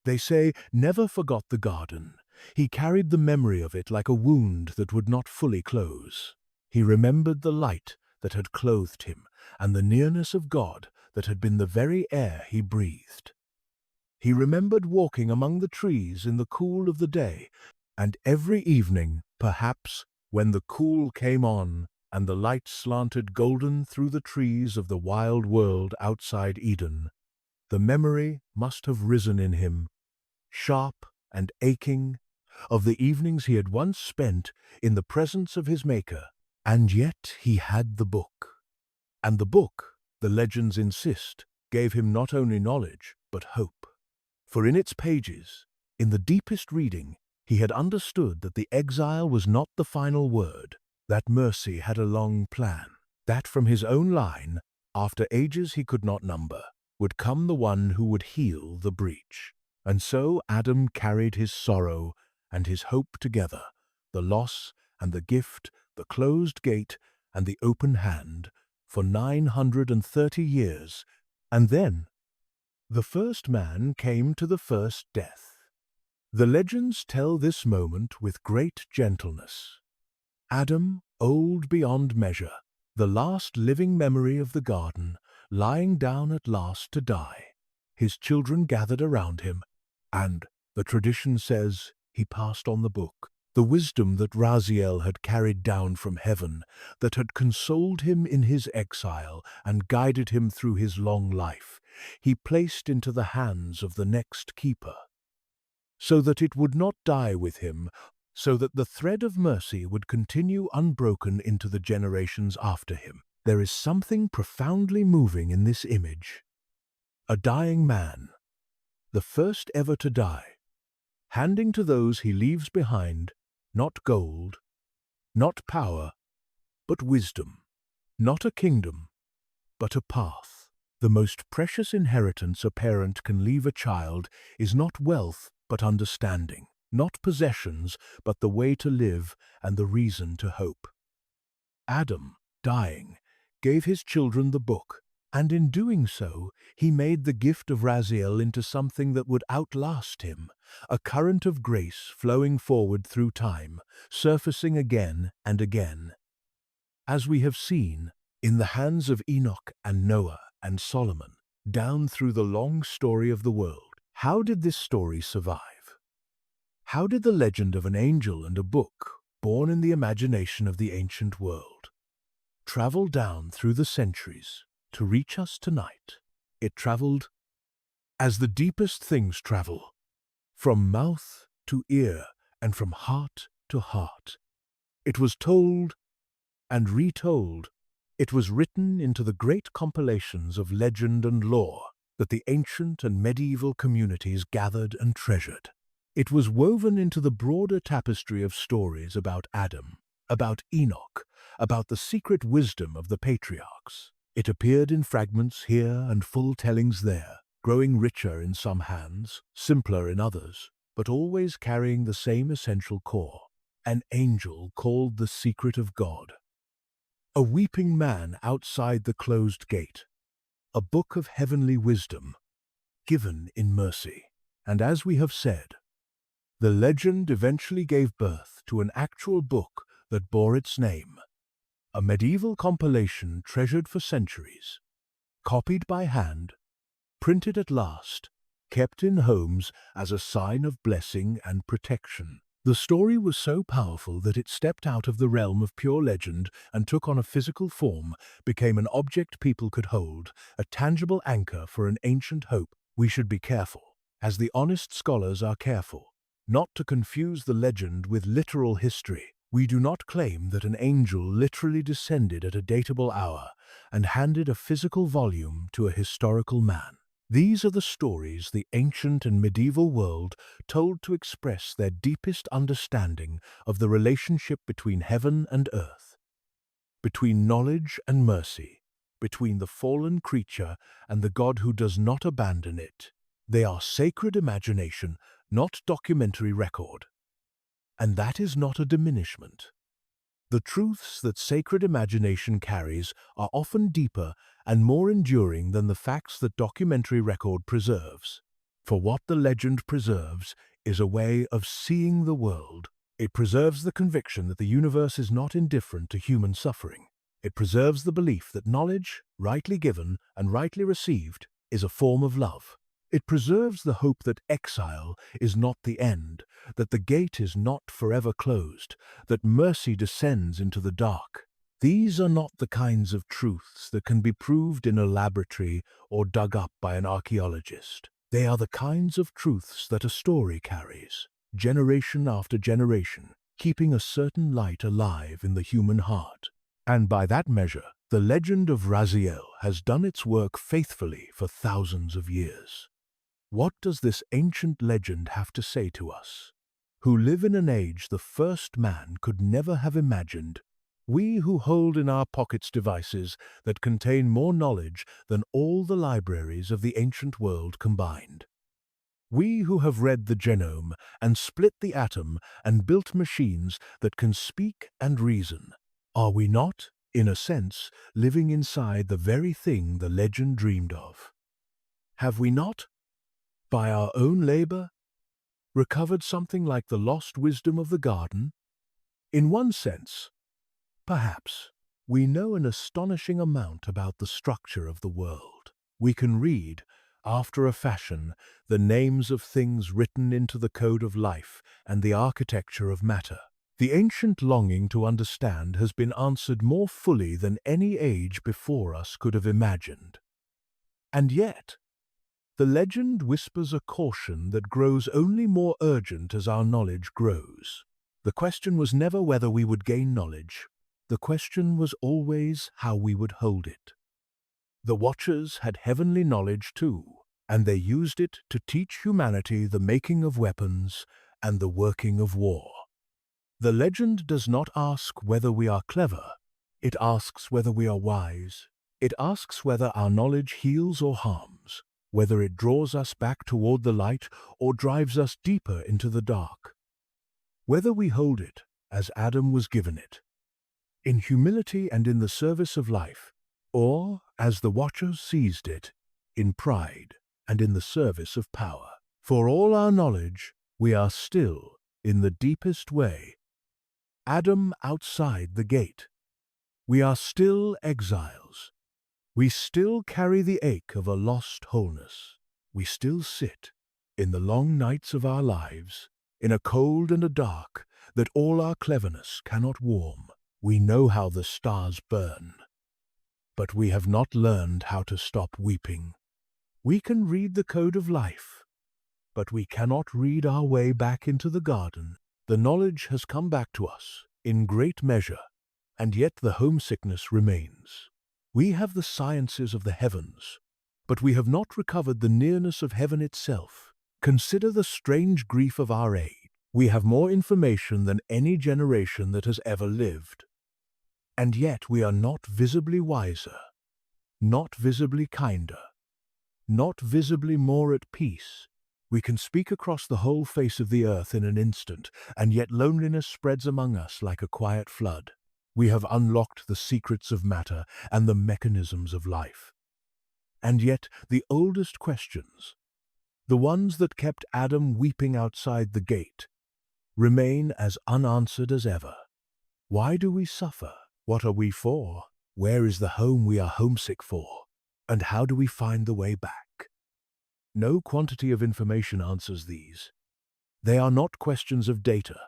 they say, never forgot the garden. He carried the memory of it like a wound that would not fully close. He remembered the light that had clothed him, and the nearness of God that had been the very air he breathed. He remembered walking among the trees in the cool of the day, and every evening, perhaps, when the cool came on and the light slanted golden through the trees of the wild world outside Eden, the memory must have risen in him, sharp and aching, of the evenings he had once spent in the presence of his Maker. And yet he had the book. And the book, the legends insist, gave him not only knowledge, but hope. For in its pages, in the deepest reading, he had understood that the exile was not the final word, that mercy had a long plan, that from his own line, after ages he could not number, would come the one who would heal the breach. And so Adam carried his sorrow and his hope together, the loss and the gift, the closed gate and the open hand, for 930 years, and then the first man came to the first death. The legends tell this moment with great gentleness. Adam, old beyond measure, the last living memory of the garden, lying down at last to die. His children gathered around him, and, the tradition says, he passed on the book, the wisdom that Raziel had carried down from heaven, that had consoled him in his exile and guided him through his long life, he placed into the hands of the next keeper, so that it would not die with him, so that the thread of mercy would continue unbroken into the generations after him. There is something profoundly moving in this image. A dying man, the first ever to die, handing to those he leaves behind not gold, not power, but wisdom, not a kingdom, but a path. The most precious inheritance a parent can leave a child is not wealth, but understanding, not possessions, but the way to live and the reason to hope. Adam, dying, gave his children the book, and in doing so, he made the gift of Raziel into something that would outlast him, a current of grace flowing forward through time, surfacing again and again. As we have seen, in the hands of Enoch and Noah and Solomon, down through the long story of the world. How did this story survive? How did the legend of an angel and a book, born in the imagination of the ancient world, travel down through the centuries to reach us tonight? It traveled as the deepest things travel, from mouth to ear and from heart to heart. It was told and retold. It was written into the great compilations of legend and lore that the ancient and medieval communities gathered and treasured. It was woven into the broader tapestry of stories about Adam, about Enoch, about the secret wisdom of the patriarchs. It appeared in fragments here and full tellings there, growing richer in some hands, simpler in others, but always carrying the same essential core. An angel called the secret of God. A weeping man outside the closed gate. A book of heavenly wisdom, given in mercy. And as we have said, the legend eventually gave birth to an actual book that bore its name. A medieval compilation treasured for centuries, copied by hand, printed at last, kept in homes as a sign of blessing and protection. The story was so powerful that it stepped out of the realm of pure legend and took on a physical form, became an object people could hold, a tangible anchor for an ancient hope. We should be careful, as the honest scholars are careful, not to confuse the legend with literal history. We do not claim that an angel literally descended at a datable hour and handed a physical volume to a historical man. These are the stories the ancient and medieval world told to express their deepest understanding of the relationship between heaven and earth, between knowledge and mercy, between the fallen creature and the God who does not abandon it. They are sacred imagination, not documentary record. And that is not a diminishment. The truths that sacred imagination carries are often deeper and more enduring than the facts that documentary record preserves. For what the legend preserves is a way of seeing the world. It preserves the conviction that the universe is not indifferent to human suffering. It preserves the belief that knowledge, rightly given and rightly received, is a form of love. It preserves the hope that exile is not the end, that the gate is not forever closed, that mercy descends into the dark. These are not the kinds of truths that can be proved in a laboratory or dug up by an archaeologist. They are the kinds of truths that a story carries, generation after generation, keeping a certain light alive in the human heart. And by that measure, the legend of Raziel has done its work faithfully for thousands of years. What does this ancient legend have to say to us, who live in an age the first man could never have imagined? We who hold in our pockets devices that contain more knowledge than all the libraries of the ancient world combined. We who have read the genome and split the atom and built machines that can speak and reason. Are we not, in a sense, living inside the very thing the legend dreamed of? Have we not, by our own labor, recovered something like the lost wisdom of the garden? In one sense, perhaps, we know an astonishing amount about the structure of the world. We can read, after a fashion, the names of things written into the code of life and the architecture of matter. The ancient longing to understand has been answered more fully than any age before us could have imagined. And yet, the legend whispers a caution that grows only more urgent as our knowledge grows. The question was never whether we would gain knowledge. The question was always how we would hold it. The Watchers had heavenly knowledge too, and they used it to teach humanity the making of weapons and the working of war. The legend does not ask whether we are clever. It asks whether we are wise. It asks whether our knowledge heals or harms, whether it draws us back toward the light or drives us deeper into the dark. Whether we hold it as Adam was given it, in humility and in the service of life, or, as the Watchers seized it, in pride and in the service of power. For all our knowledge, we are still, in the deepest way, Adam outside the gate. We are still exiles. We still carry the ache of a lost wholeness. We still sit, in the long nights of our lives, in a cold and a dark that all our cleverness cannot warm. We know how the stars burn, but we have not learned how to stop weeping. We can read the code of life, but we cannot read our way back into the garden. The knowledge has come back to us, in great measure, and yet the homesickness remains. We have the sciences of the heavens, but we have not recovered the nearness of heaven itself. Consider the strange grief of our age. We have more information than any generation that has ever lived. And yet we are not visibly wiser, not visibly kinder, not visibly more at peace. We can speak across the whole face of the earth in an instant, and yet loneliness spreads among us like a quiet flood. We have unlocked the secrets of matter and the mechanisms of life. And yet the oldest questions, the ones that kept Adam weeping outside the gate, remain as unanswered as ever. Why do we suffer? What are we for? Where is the home we are homesick for? And how do we find the way back? No quantity of information answers these. They are not questions of data.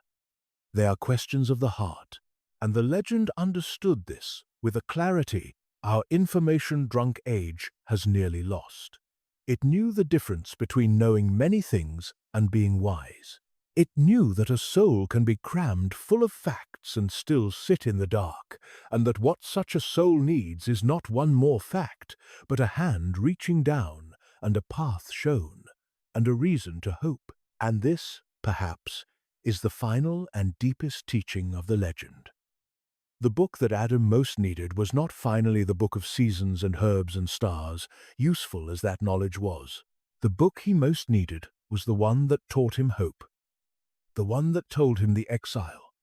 They are questions of the heart. And the legend understood this with a clarity our information-drunk age has nearly lost. It knew the difference between knowing many things and being wise. It knew that a soul can be crammed full of facts and still sit in the dark, and that what such a soul needs is not one more fact, but a hand reaching down, and a path shown, and a reason to hope. And this, perhaps, is the final and deepest teaching of the legend. The book that Adam most needed was not finally the book of seasons and herbs and stars, useful as that knowledge was. The book he most needed was the one that taught him hope. The one that told him the exile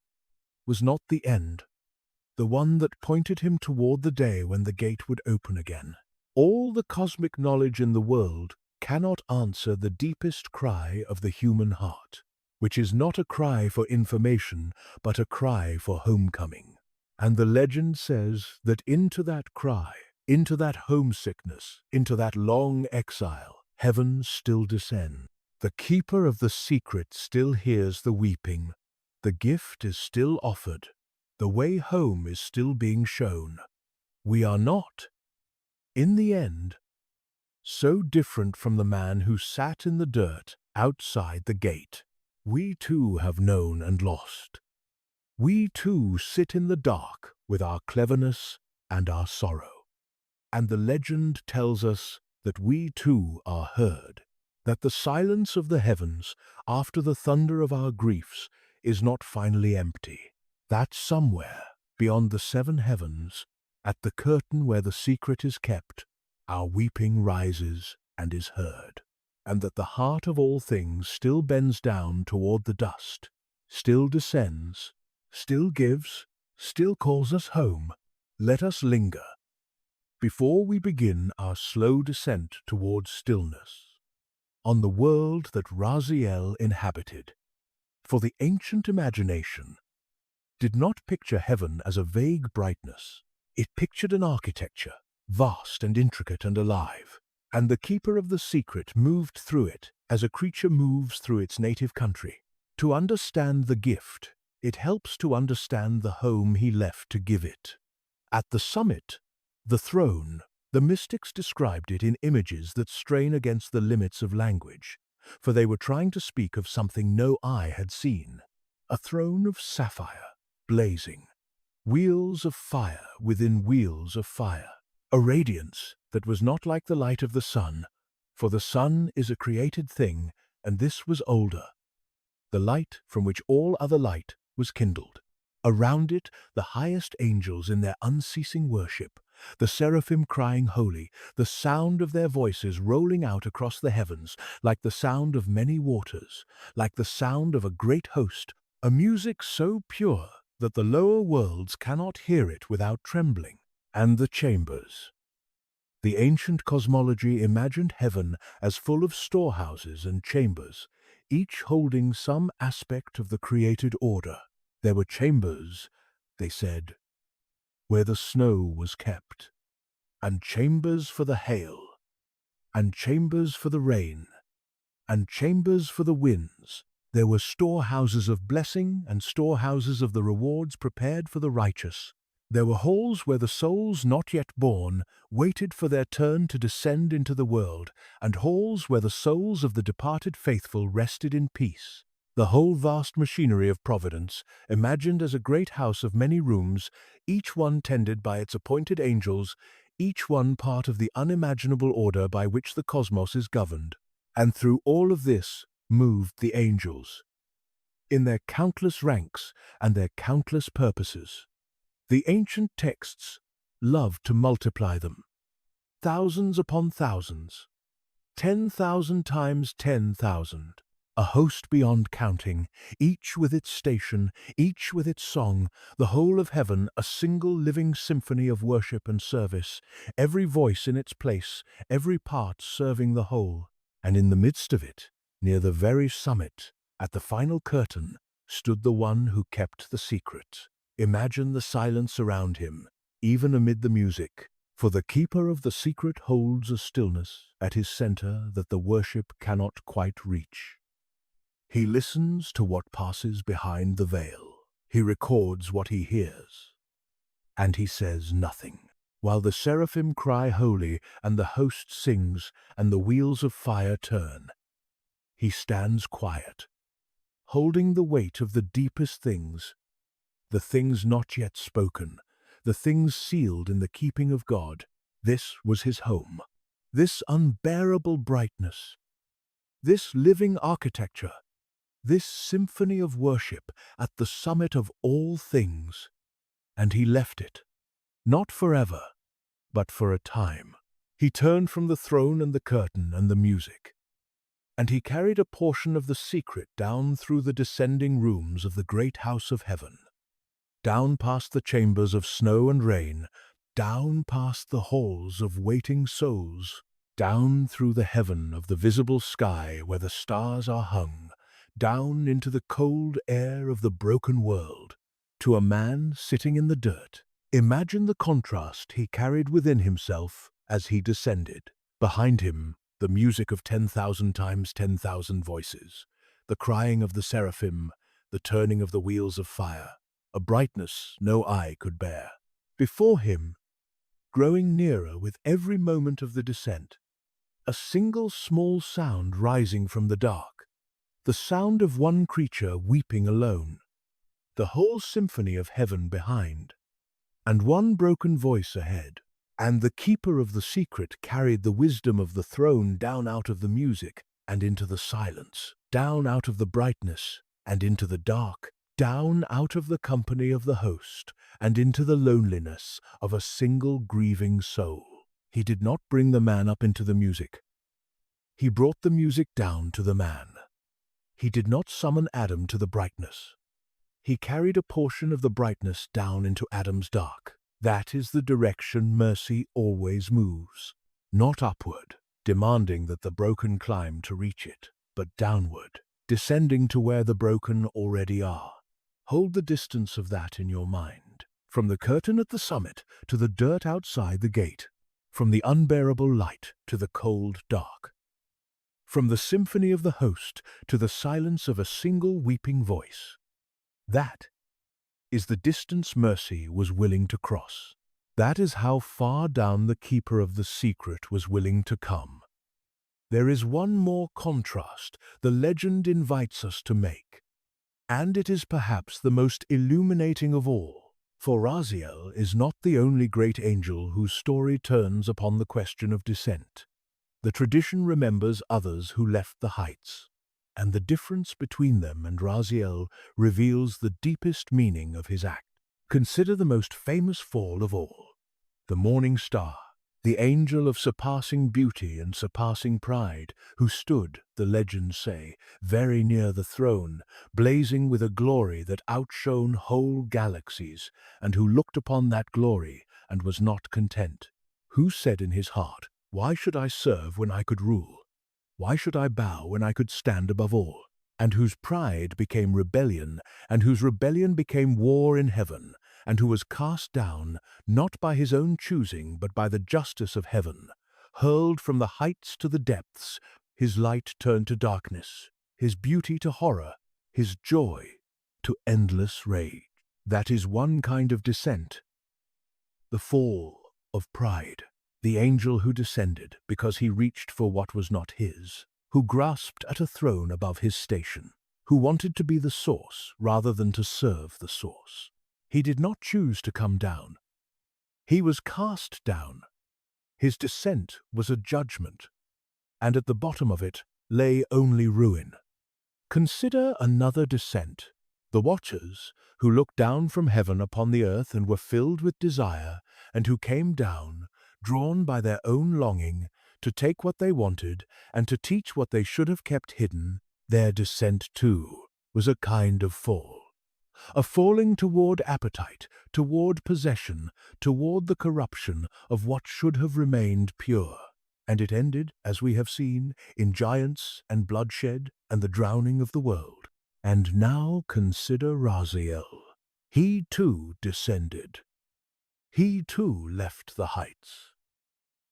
was not the end. The one that pointed him toward the day when the gate would open again. All the cosmic knowledge in the world cannot answer the deepest cry of the human heart, which is not a cry for information, but a cry for homecoming. And the legend says that into that cry, into that homesickness, into that long exile, heaven still descends. The keeper of the secret still hears the weeping. The gift is still offered. The way home is still being shown. We are not, in the end, so different from the man who sat in the dirt outside the gate. We too have known and lost. We too sit in the dark with our cleverness and our sorrow. And the legend tells us that we too are heard, that the silence of the heavens after the thunder of our griefs is not finally empty, that somewhere beyond the seven heavens, at the curtain where the secret is kept, our weeping rises and is heard, and that the heart of all things still bends down toward the dust, still descends, still gives, still calls us home. Let us linger before we begin our slow descent towards stillness on the world that Raziel inhabited. For the ancient imagination did not picture heaven as a vague brightness. It pictured an architecture, vast and intricate and alive, and the keeper of the secret moved through it as a creature moves through its native country. To understand the gift, it helps to understand the home he left to give it. At the summit, the throne, the mystics described it in images that strain against the limits of language, for they were trying to speak of something no eye had seen. A throne of sapphire, blazing, wheels of fire within wheels of fire, a radiance that was not like the light of the sun, for the sun is a created thing, and this was older, the light from which all other light was kindled. Around it, the highest angels in their unceasing worship, the seraphim crying holy, the sound of their voices rolling out across the heavens like the sound of many waters, like the sound of a great host, a music so pure that the lower worlds cannot hear it without trembling. And the chambers. The ancient cosmology imagined heaven as full of storehouses and chambers, each holding some aspect of the created order. There were chambers, they said, where the snow was kept, and chambers for the hail, and chambers for the rain, and chambers for the winds. There were storehouses of blessing and storehouses of the rewards prepared for the righteous. There were halls where the souls not yet born waited for their turn to descend into the world, and halls where the souls of the departed faithful rested in peace. The whole vast machinery of providence, imagined as a great house of many rooms, each one tended by its appointed angels, each one part of the unimaginable order by which the cosmos is governed. And through all of this moved the angels, in their countless ranks and their countless purposes. The ancient texts loved to multiply them, thousands upon thousands, 10,000 times 10,000, a host beyond counting, each with its station, each with its song, the whole of heaven a single living symphony of worship and service, every voice in its place, every part serving the whole. And in the midst of it, near the very summit, at the final curtain, stood the one who kept the secret. Imagine the silence around him, even amid the music, for the keeper of the secret holds a stillness at his center that the worship cannot quite reach. He listens to what passes behind the veil. He records what he hears. And he says nothing. While the seraphim cry holy, and the host sings, and the wheels of fire turn, he stands quiet, holding the weight of the deepest things, the things not yet spoken, the things sealed in the keeping of God. This was his home, this unbearable brightness, this living architecture, this symphony of worship at the summit of all things. And he left it, not forever, but for a time. He turned from the throne and the curtain and the music, and he carried a portion of the secret down through the descending rooms of the great house of heaven, down past the chambers of snow and rain, down past the halls of waiting souls, down through the heaven of the visible sky where the stars are hung, down into the cold air of the broken world, to a man sitting in the dirt. Imagine the contrast he carried within himself as he descended. Behind him, the music of 10,000 times 10,000 voices, the crying of the seraphim, the turning of the wheels of fire, a brightness no eye could bear. Before him, growing nearer with every moment of the descent, a single small sound rising from the dark, the sound of one creature weeping alone, the whole symphony of heaven behind, and one broken voice ahead. And the keeper of the secret carried the wisdom of the throne down out of the music and into the silence, down out of the brightness and into the dark, down out of the company of the host and into the loneliness of a single grieving soul. He did not bring the man up into the music. He brought the music down to the man. He did not summon Adam to the brightness. He carried a portion of the brightness down into Adam's dark. That is the direction mercy always moves, not upward, demanding that the broken climb to reach it, but downward, descending to where the broken already are. Hold the distance of that in your mind, from the curtain at the summit to the dirt outside the gate, from the unbearable light to the cold dark, from the symphony of the host to the silence of a single weeping voice. That is the distance mercy was willing to cross. That is how far down the keeper of the secret was willing to come. There is one more contrast the legend invites us to make, and it is perhaps the most illuminating of all. For Raziel is not the only great angel whose story turns upon the question of descent. The tradition remembers others who left the heights, and the difference between them and Raziel reveals the deepest meaning of his act. Consider the most famous fall of all, the morning star, the angel of surpassing beauty and surpassing pride, who stood, the legends say, very near the throne, blazing with a glory that outshone whole galaxies, and who looked upon that glory and was not content. Who said in his heart, "Why should I serve when I could rule? Why should I bow when I could stand above all?" And whose pride became rebellion, and whose rebellion became war in heaven, and who was cast down, not by his own choosing, but by the justice of heaven, hurled from the heights to the depths, his light turned to darkness, his beauty to horror, his joy to endless rage. That is one kind of descent, the fall of pride. The angel who descended because he reached for what was not his, who grasped at a throne above his station, who wanted to be the source rather than to serve the source. He did not choose to come down. He was cast down. His descent was a judgment, and at the bottom of it, lay only ruin. Consider another descent. The watchers, who looked down from heaven upon the earth and were filled with desire, and who came down, drawn by their own longing, to take what they wanted and to teach what they should have kept hidden, their descent too was a kind of fall. A falling toward appetite, toward possession, toward the corruption of what should have remained pure. And it ended, as we have seen, in giants and bloodshed and the drowning of the world. And now consider Raziel. He too descended. He too left the heights.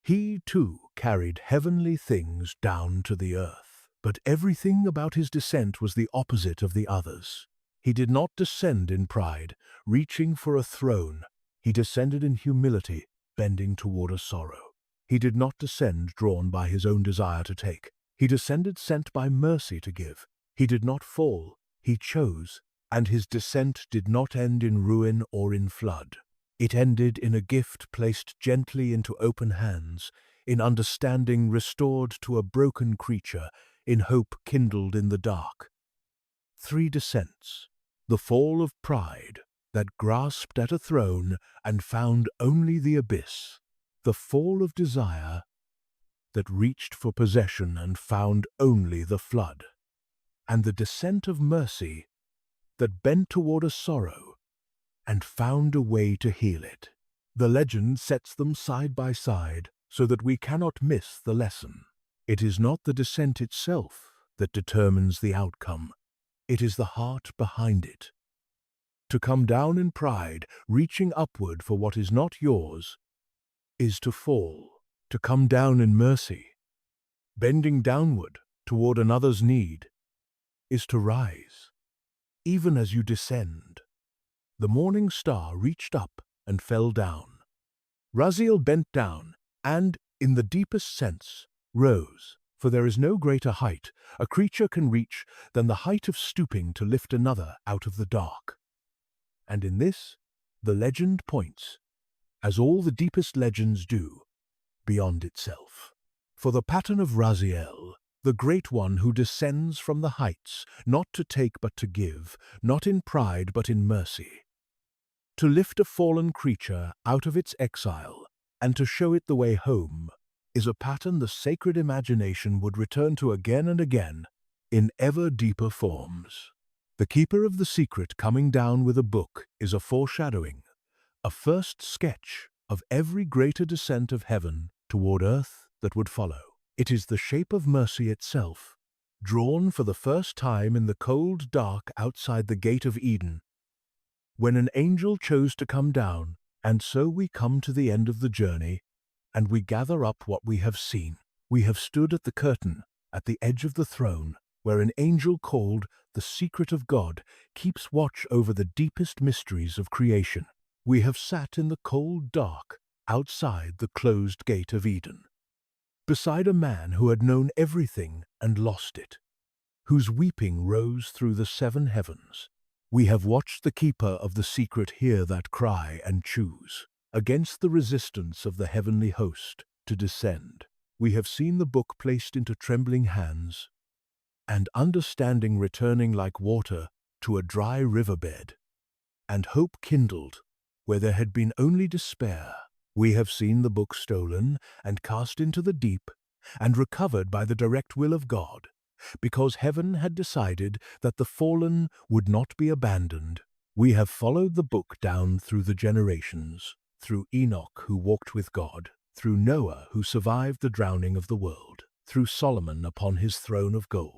He too carried heavenly things down to the earth. But everything about his descent was the opposite of the others. He did not descend in pride, reaching for a throne. He descended in humility, bending toward a sorrow. He did not descend drawn by his own desire to take. He descended sent by mercy to give. He did not fall, he chose, and his descent did not end in ruin or in flood. It ended in a gift placed gently into open hands, in understanding restored to a broken creature, in hope kindled in the dark. 3 descents. The fall of pride, that grasped at a throne and found only the abyss. The fall of desire, that reached for possession and found only the flood. And the descent of mercy, that bent toward a sorrow and found a way to heal it. The legend sets them side by side so that we cannot miss the lesson. It is not the descent itself that determines the outcome. It is the heart behind it. To come down in pride, reaching upward for what is not yours, is to fall. To come down in mercy, bending downward toward another's need, is to rise. Even as you descend, the morning star reached up and fell down. Raziel bent down and, in the deepest sense, rose. For there is no greater height a creature can reach than the height of stooping to lift another out of the dark. And in this, the legend points, as all the deepest legends do, beyond itself. For the pattern of Raziel, the great one who descends from the heights, not to take but to give, not in pride but in mercy. To lift a fallen creature out of its exile and to show it the way home is a pattern the sacred imagination would return to again and again in ever deeper forms. The keeper of the secret coming down with a book is a foreshadowing, a first sketch of every greater descent of heaven toward earth that would follow. It is the shape of mercy itself, drawn for the first time in the cold dark outside the gate of Eden, when an angel chose to come down, and so we come to the end of the journey, and we gather up what we have seen. We have stood at the curtain, at the edge of the throne, where an angel called the secret of God keeps watch over the deepest mysteries of creation. We have sat in the cold dark outside the closed gate of Eden, beside a man who had known everything and lost it, whose weeping rose through the 7 heavens. We have watched the keeper of the secret hear that cry and choose, against the resistance of the heavenly host, to descend. We have seen the book placed into trembling hands, and understanding returning like water to a dry riverbed, and hope kindled where there had been only despair. We have seen the book stolen and cast into the deep and recovered by the direct will of God, because heaven had decided that the fallen would not be abandoned. We have followed the book down through the generations, through Enoch who walked with God, through Noah who survived the drowning of the world, through Solomon upon his throne of gold.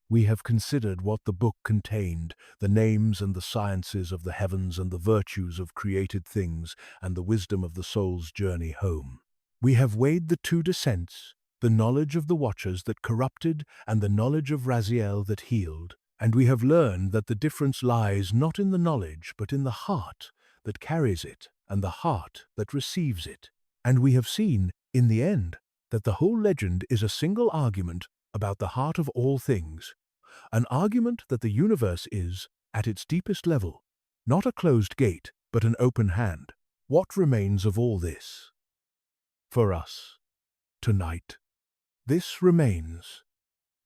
We have considered what the book contained, the names and the sciences of the heavens and the virtues of created things and the wisdom of the soul's journey home. We have weighed the 2 descents, the knowledge of the watchers that corrupted and the knowledge of Raziel that healed, and we have learned that the difference lies not in the knowledge but in the heart that carries it and the heart that receives it. And we have seen, in the end, that the whole legend is a single argument about the heart of all things, an argument that the universe is, at its deepest level, not a closed gate, but an open hand. What remains of all this? For us, tonight, this remains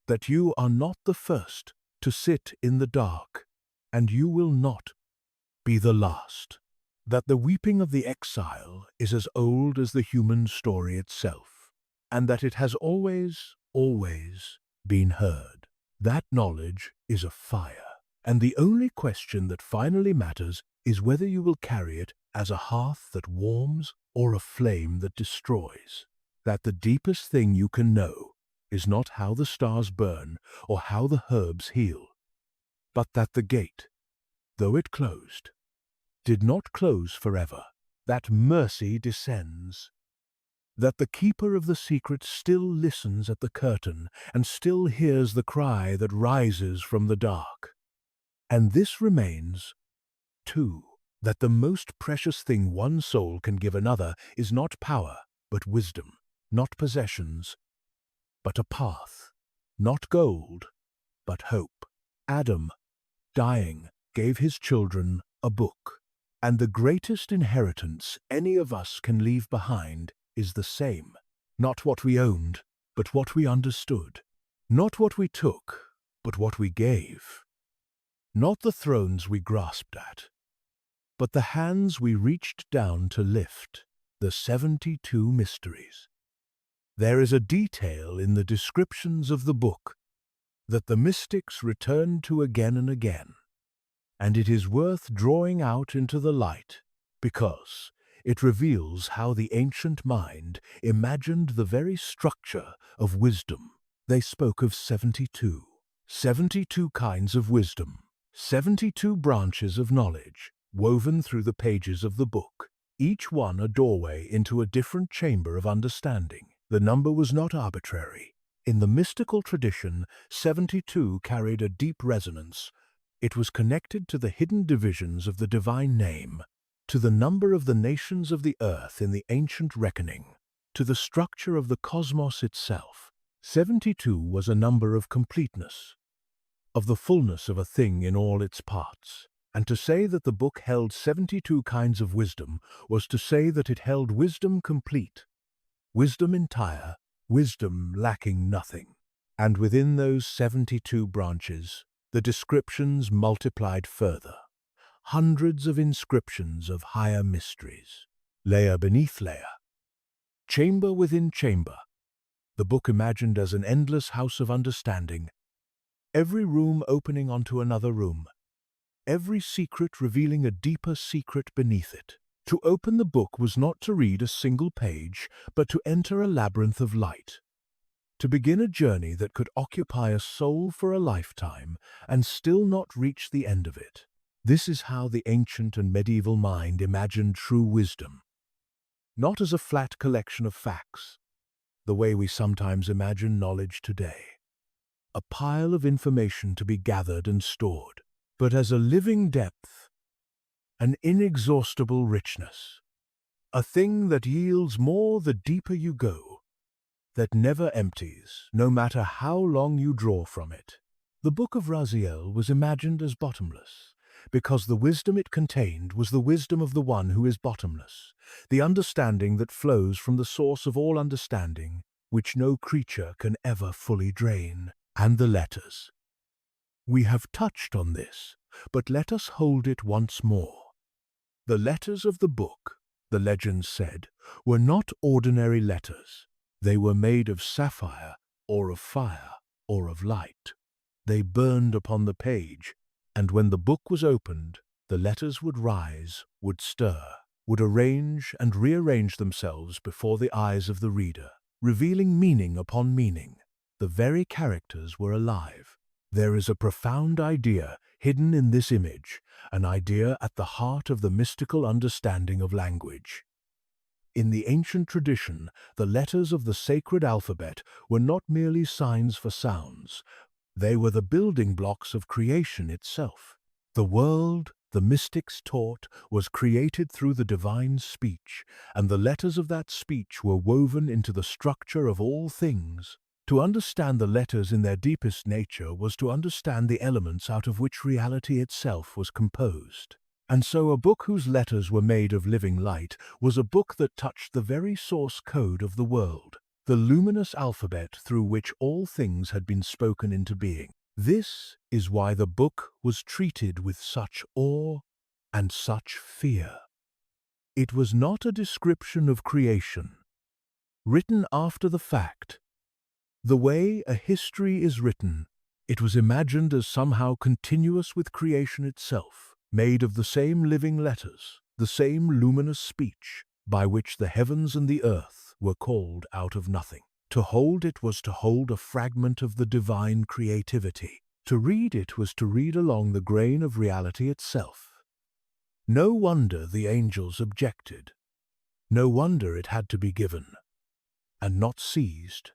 that you are not the first to sit in the dark, and you will not be the last. That the weeping of the exile is as old as the human story itself, and that it has always, always been heard. That knowledge is a fire, and the only question that finally matters is whether you will carry it as a hearth that warms or a flame that destroys. That the deepest thing you can know is not how the stars burn or how the herbs heal, but that the gate, though it closed, did not close forever, that mercy descends, that the keeper of the secret still listens at the curtain and still hears the cry that rises from the dark. And this remains, too, that the most precious thing one soul can give another is not power, but wisdom, not possessions, but a path, not gold, but hope. Adam, dying, gave his children a book. And the greatest inheritance any of us can leave behind is the same. Not what we owned, but what we understood. Not what we took, but what we gave. Not the thrones we grasped at, but the hands we reached down to lift. The 72 mysteries. There is a detail in the descriptions of the book that the mystics return to again and again. And it is worth drawing out into the light, because it reveals how the ancient mind imagined the very structure of wisdom. They spoke of 72 kinds of wisdom, 72 branches of knowledge, woven through the pages of the book, each one a doorway into a different chamber of understanding. The number was not arbitrary. In the mystical tradition, 72 carried a deep resonance. It was connected to the hidden divisions of the divine name, to the number of the nations of the earth in the ancient reckoning, to the structure of the cosmos itself. 72 was a number of completeness, of the fullness of a thing in all its parts. And to say that the book held 72 kinds of wisdom was to say that it held wisdom complete, wisdom entire, wisdom lacking nothing. And within those 72 branches, the descriptions multiplied further, hundreds of inscriptions of higher mysteries, layer beneath layer, chamber within chamber, the book imagined as an endless house of understanding, every room opening onto another room, every secret revealing a deeper secret beneath it. To open the book was not to read a single page, but to enter a labyrinth of light, to begin a journey that could occupy a soul for a lifetime and still not reach the end of it. This is how the ancient and medieval mind imagined true wisdom, not as a flat collection of facts, the way we sometimes imagine knowledge today, a pile of information to be gathered and stored, but as a living depth, an inexhaustible richness, a thing that yields more the deeper you go, that never empties, no matter how long you draw from it. The book of Raziel was imagined as bottomless, because the wisdom it contained was the wisdom of the one who is bottomless, the understanding that flows from the source of all understanding, which no creature can ever fully drain. And the letters. We have touched on this, but let us hold it once more. The letters of the book, the legends said, were not ordinary letters. They were made of sapphire, or of fire, or of light. They burned upon the page, and when the book was opened, the letters would rise, would stir, would arrange and rearrange themselves before the eyes of the reader, revealing meaning upon meaning. The very characters were alive. There is a profound idea hidden in this image, an idea at the heart of the mystical understanding of language. In the ancient tradition, the letters of the sacred alphabet were not merely signs for sounds. They were the building blocks of creation itself. The world, the mystics taught, was created through the divine speech, and the letters of that speech were woven into the structure of all things. To understand the letters in their deepest nature was to understand the elements out of which reality itself was composed. And so a book whose letters were made of living light was a book that touched the very source code of the world. the luminous alphabet through which all things had been spoken into being. This is why the book was treated with such awe and such fear. It was not a description of creation, written after the fact. The way a history is written, it was imagined as somehow continuous with creation itself, made of the same living letters, the same luminous speech, by which the heavens and the earth were called out of nothing. To hold it was to hold a fragment of the divine creativity. To read it was to read along the grain of reality itself. No wonder the angels objected. No wonder it had to be given, and not seized.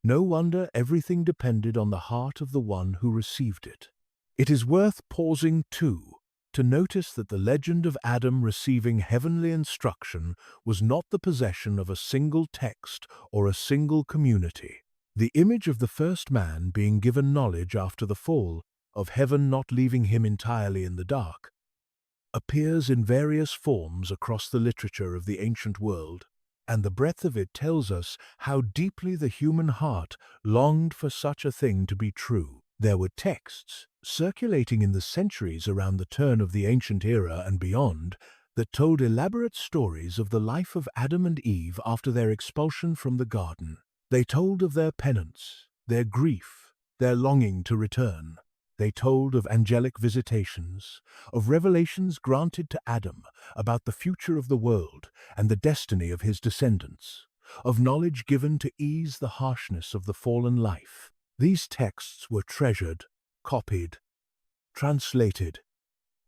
No wonder everything depended on the heart of the one who received it. It is worth pausing, too, to notice that the legend of Adam receiving heavenly instruction was not the possession of a single text or a single community. The image of the first man being given knowledge after the fall, of heaven not leaving him entirely in the dark, appears in various forms across the literature of the ancient world, and the breadth of it tells us how deeply the human heart longed for such a thing to be true. There were texts circulating in the centuries around the turn of the ancient era and beyond that told elaborate stories of the life of Adam and Eve after their expulsion from the garden. They told of their penance, their grief, their longing to return. They told of angelic visitations, of revelations granted to Adam about the future of the world and the destiny of his descendants, of knowledge given to ease the harshness of the fallen life. These texts were treasured, copied, translated,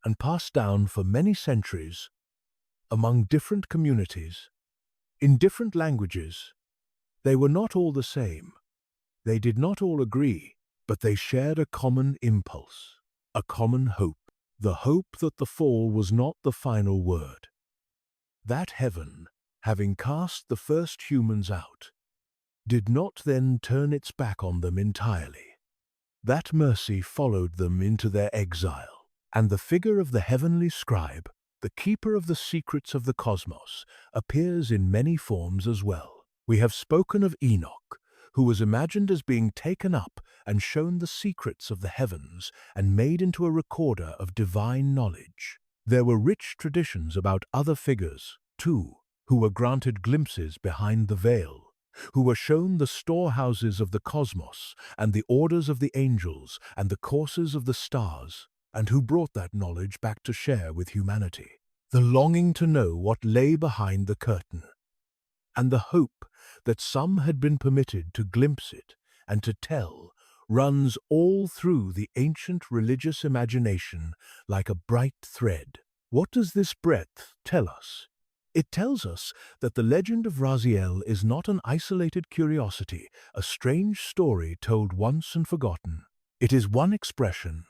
and passed down for many centuries among different communities, in different languages. They were not all the same. They did not all agree. But they shared a common impulse, a common hope, the hope that the fall was not the final word. That heaven, having cast the first humans out, did not then turn its back on them entirely. That mercy followed them into their exile, and the figure of the heavenly scribe, the keeper of the secrets of the cosmos, appears in many forms as well. We have spoken of Enoch, who was imagined as being taken up and shown the secrets of the heavens and made into a recorder of divine knowledge. There were rich traditions about other figures, too, who were granted glimpses behind the veil, who were shown the storehouses of the cosmos and the orders of the angels and the courses of the stars, and who brought that knowledge back to share with humanity. The longing to know what lay behind the curtain, and the hope that some had been permitted to glimpse it and to tell, runs all through the ancient religious imagination like a bright thread. What does this breadth tell us? It tells us that the legend of Raziel is not an isolated curiosity, a strange story told once and forgotten. It is one expression,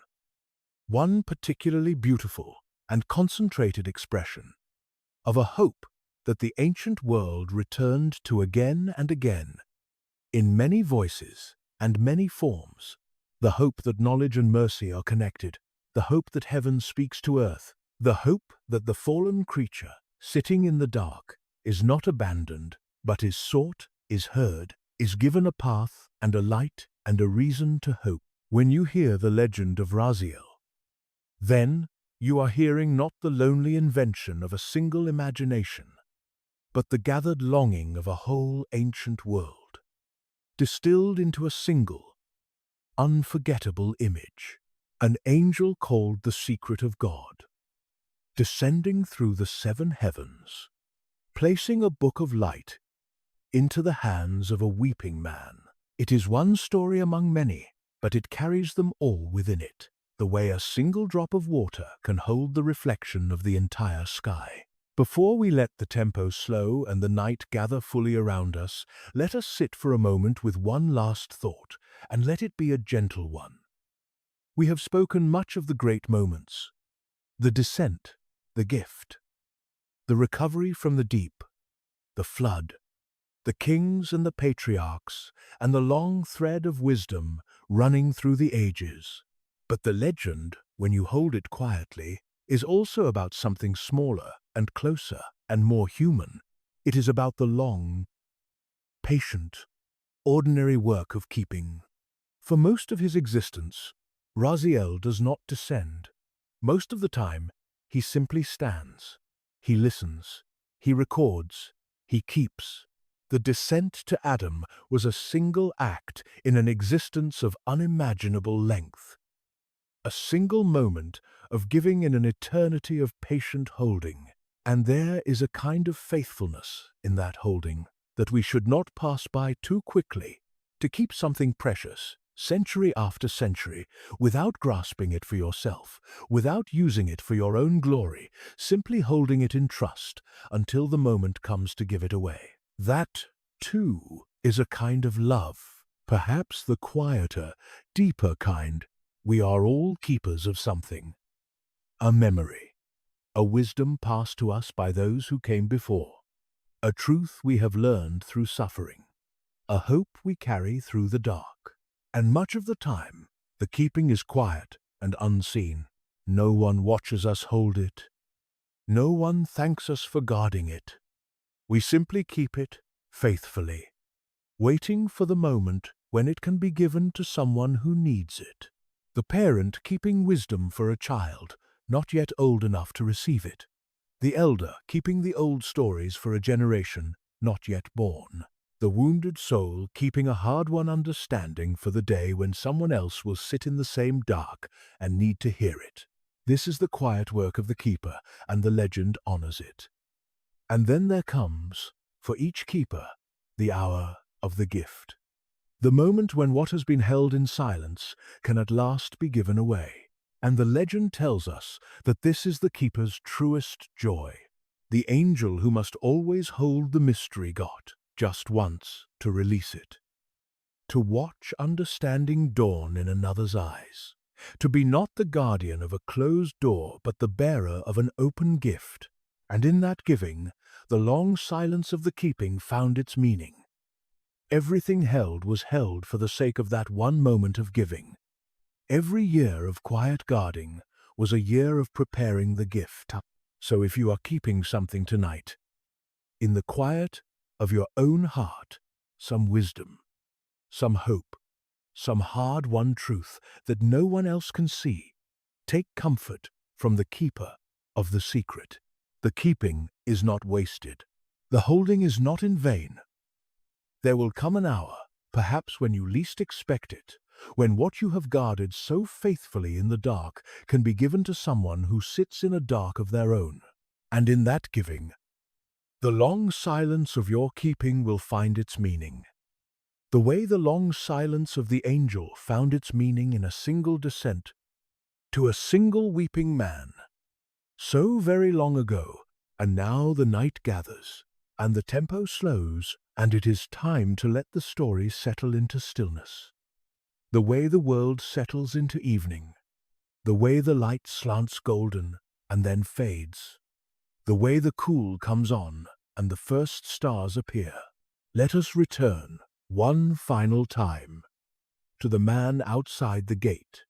one particularly beautiful and concentrated expression, of a hope that the ancient world returned to again and again, in many voices and many forms. The hope that knowledge and mercy are connected, the hope that heaven speaks to earth, the hope that the fallen creature, sitting in the dark, is not abandoned, but is sought, is heard, is given a path and a light and a reason to hope. When you hear the legend of Raziel, then you are hearing not the lonely invention of a single imagination, but the gathered longing of a whole ancient world, distilled into a single, unforgettable image. An angel called the secret of God, descending through the seven heavens, placing a book of light into the hands of a weeping man. It is one story among many, but it carries them all within it, the way a single drop of water can hold the reflection of the entire sky. Before we let the tempo slow and the night gather fully around us, let us sit for a moment with one last thought, and let it be a gentle one. We have spoken much of the great moments, the descent, the gift, the recovery from the deep, the flood, the kings and the patriarchs, and the long thread of wisdom running through the ages. But the legend, when you hold it quietly, is also about something smaller and closer and more human. It is about the long, patient, ordinary work of keeping. For most of his existence, Raziel does not descend. Most of the time, he simply stands. He listens. He records. He keeps. The descent to Adam was a single act in an existence of unimaginable length. A single moment of giving in an eternity of patient holding. And there is a kind of faithfulness in that holding that we should not pass by too quickly. To keep something precious, century after century, without grasping it for yourself, without using it for your own glory, simply holding it in trust until the moment comes to give it away. That, too, is a kind of love, perhaps the quieter, deeper kind. We are all keepers of something. A memory, a wisdom passed to us by those who came before, a truth we have learned through suffering, a hope we carry through the dark. And much of the time, the keeping is quiet and unseen. No one watches us hold it. No one thanks us for guarding it. We simply keep it faithfully, waiting for the moment when it can be given to someone who needs it. The parent keeping wisdom for a child, not yet old enough to receive it. The elder keeping the old stories for a generation, not yet born. The wounded soul keeping a hard-won understanding for the day when someone else will sit in the same dark and need to hear it. This is the quiet work of the keeper, and the legend honors it. And then there comes, for each keeper, the hour of the gift. The moment when what has been held in silence can at last be given away. And the legend tells us that this is the keeper's truest joy. The angel who must always hold the mystery got, just once, to release it. To watch understanding dawn in another's eyes. To be not the guardian of a closed door, but the bearer of an open gift. And in that giving, the long silence of the keeping found its meaning. Everything held was held for the sake of that one moment of giving. Every year of quiet guarding was a year of preparing the gift. So if you are keeping something tonight, in the quiet of your own heart, some wisdom, some hope, some hard-won truth that no one else can see, take comfort from the keeper of the secret. The keeping is not wasted. The holding is not in vain. There will come an hour, perhaps when you least expect it, when what you have guarded so faithfully in the dark can be given to someone who sits in a dark of their own. And in that giving, the long silence of your keeping will find its meaning. The way the long silence of the angel found its meaning in a single descent to a single weeping man. So very long ago, and now the night gathers, and the tempo slows, and it is time to let the story settle into stillness. The way the world settles into evening, the way the light slants golden and then fades, the way the cool comes on and the first stars appear. Let us return, one final time, to the man outside the gate.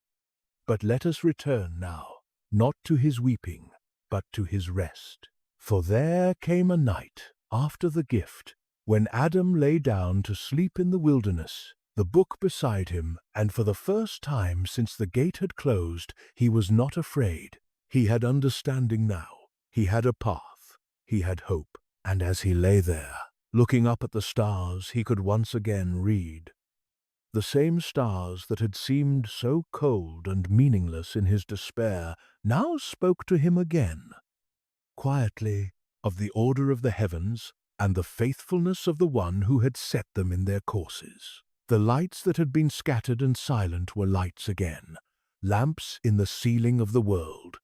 But let us return now, not to his weeping, but to his rest. For there came a night after the gift, when Adam lay down to sleep in the wilderness, the book beside him, and for the first time since the gate had closed, he was not afraid. He had understanding now. He had a path. He had hope. And as he lay there, looking up at the stars, he could once again read. The same stars that had seemed so cold and meaningless in his despair now spoke to him again, quietly, of the order of the heavens and the faithfulness of the one who had set them in their courses. The lights that had been scattered and silent were lights again, lamps in the ceiling of the world,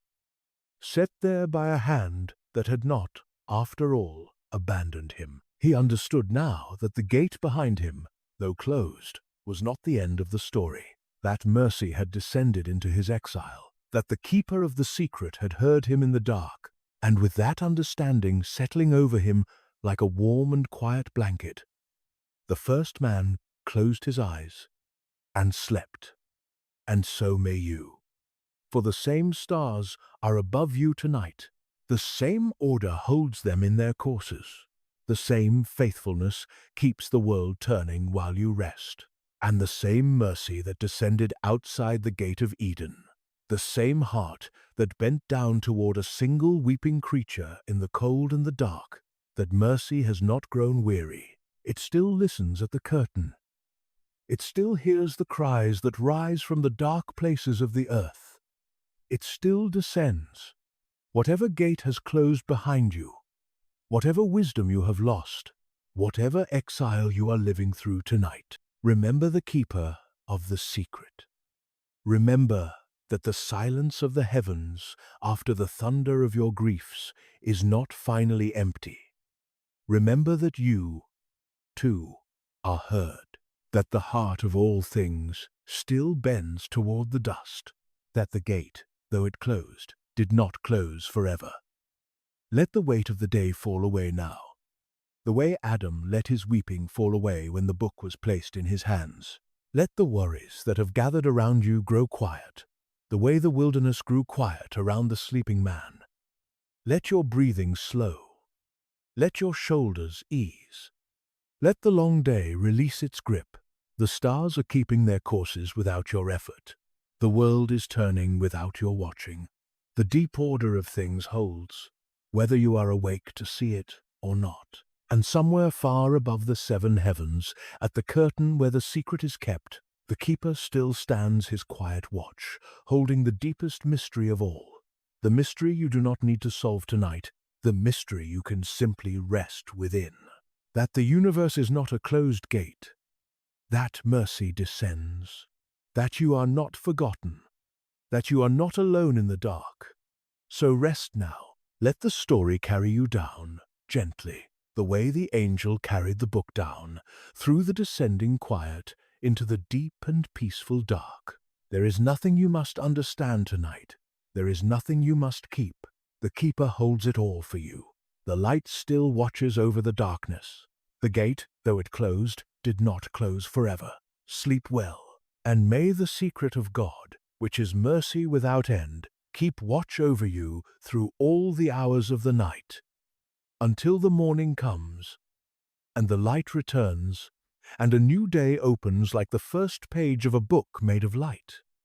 set there by a hand that had not, after all, abandoned him. He understood now that the gate behind him, though closed, was not the end of the story, that mercy had descended into his exile, that the keeper of the secret had heard him in the dark, and with that understanding settling over him like a warm and quiet blanket, the first man closed his eyes and slept. And so may you. For the same stars are above you tonight. The same order holds them in their courses. The same faithfulness keeps the world turning while you rest. And the same mercy that descended outside the gate of Eden, the same heart that bent down toward a single weeping creature in the cold and the dark, that mercy has not grown weary. It still listens at the curtain. It still hears the cries that rise from the dark places of the earth. It still descends. Whatever gate has closed behind you, whatever wisdom you have lost, whatever exile you are living through tonight, remember the keeper of the secret. Remember that the silence of the heavens after the thunder of your griefs is not finally empty. Remember that you, too, are heard, that the heart of all things still bends toward the dust, that the gate, though it closed, did not close forever. Let the weight of the day fall away now, the way Adam let his weeping fall away when the book was placed in his hands. Let the worries that have gathered around you grow quiet, the way the wilderness grew quiet around the sleeping man. Let your breathing slow. Let your shoulders ease. Let the long day release its grip. The stars are keeping their courses without your effort. The world is turning without your watching. The deep order of things holds, whether you are awake to see it or not. And somewhere far above the seven heavens, at the curtain where the secret is kept, the keeper still stands his quiet watch, holding the deepest mystery of all. The mystery you do not need to solve tonight, the mystery you can simply rest within. That the universe is not a closed gate. That mercy descends. That you are not forgotten. That you are not alone in the dark. So rest now. Let the story carry you down, gently, the way the angel carried the book down, through the descending quiet, into the deep and peaceful dark. There is nothing you must understand tonight. There is nothing you must keep. The keeper holds it all for you. The light still watches over the darkness. The gate, though it closed, did not close forever. Sleep well, and may the secret of God, which is mercy without end, keep watch over you through all the hours of the night, until the morning comes, and the light returns, and a new day opens like the first page of a book made of light.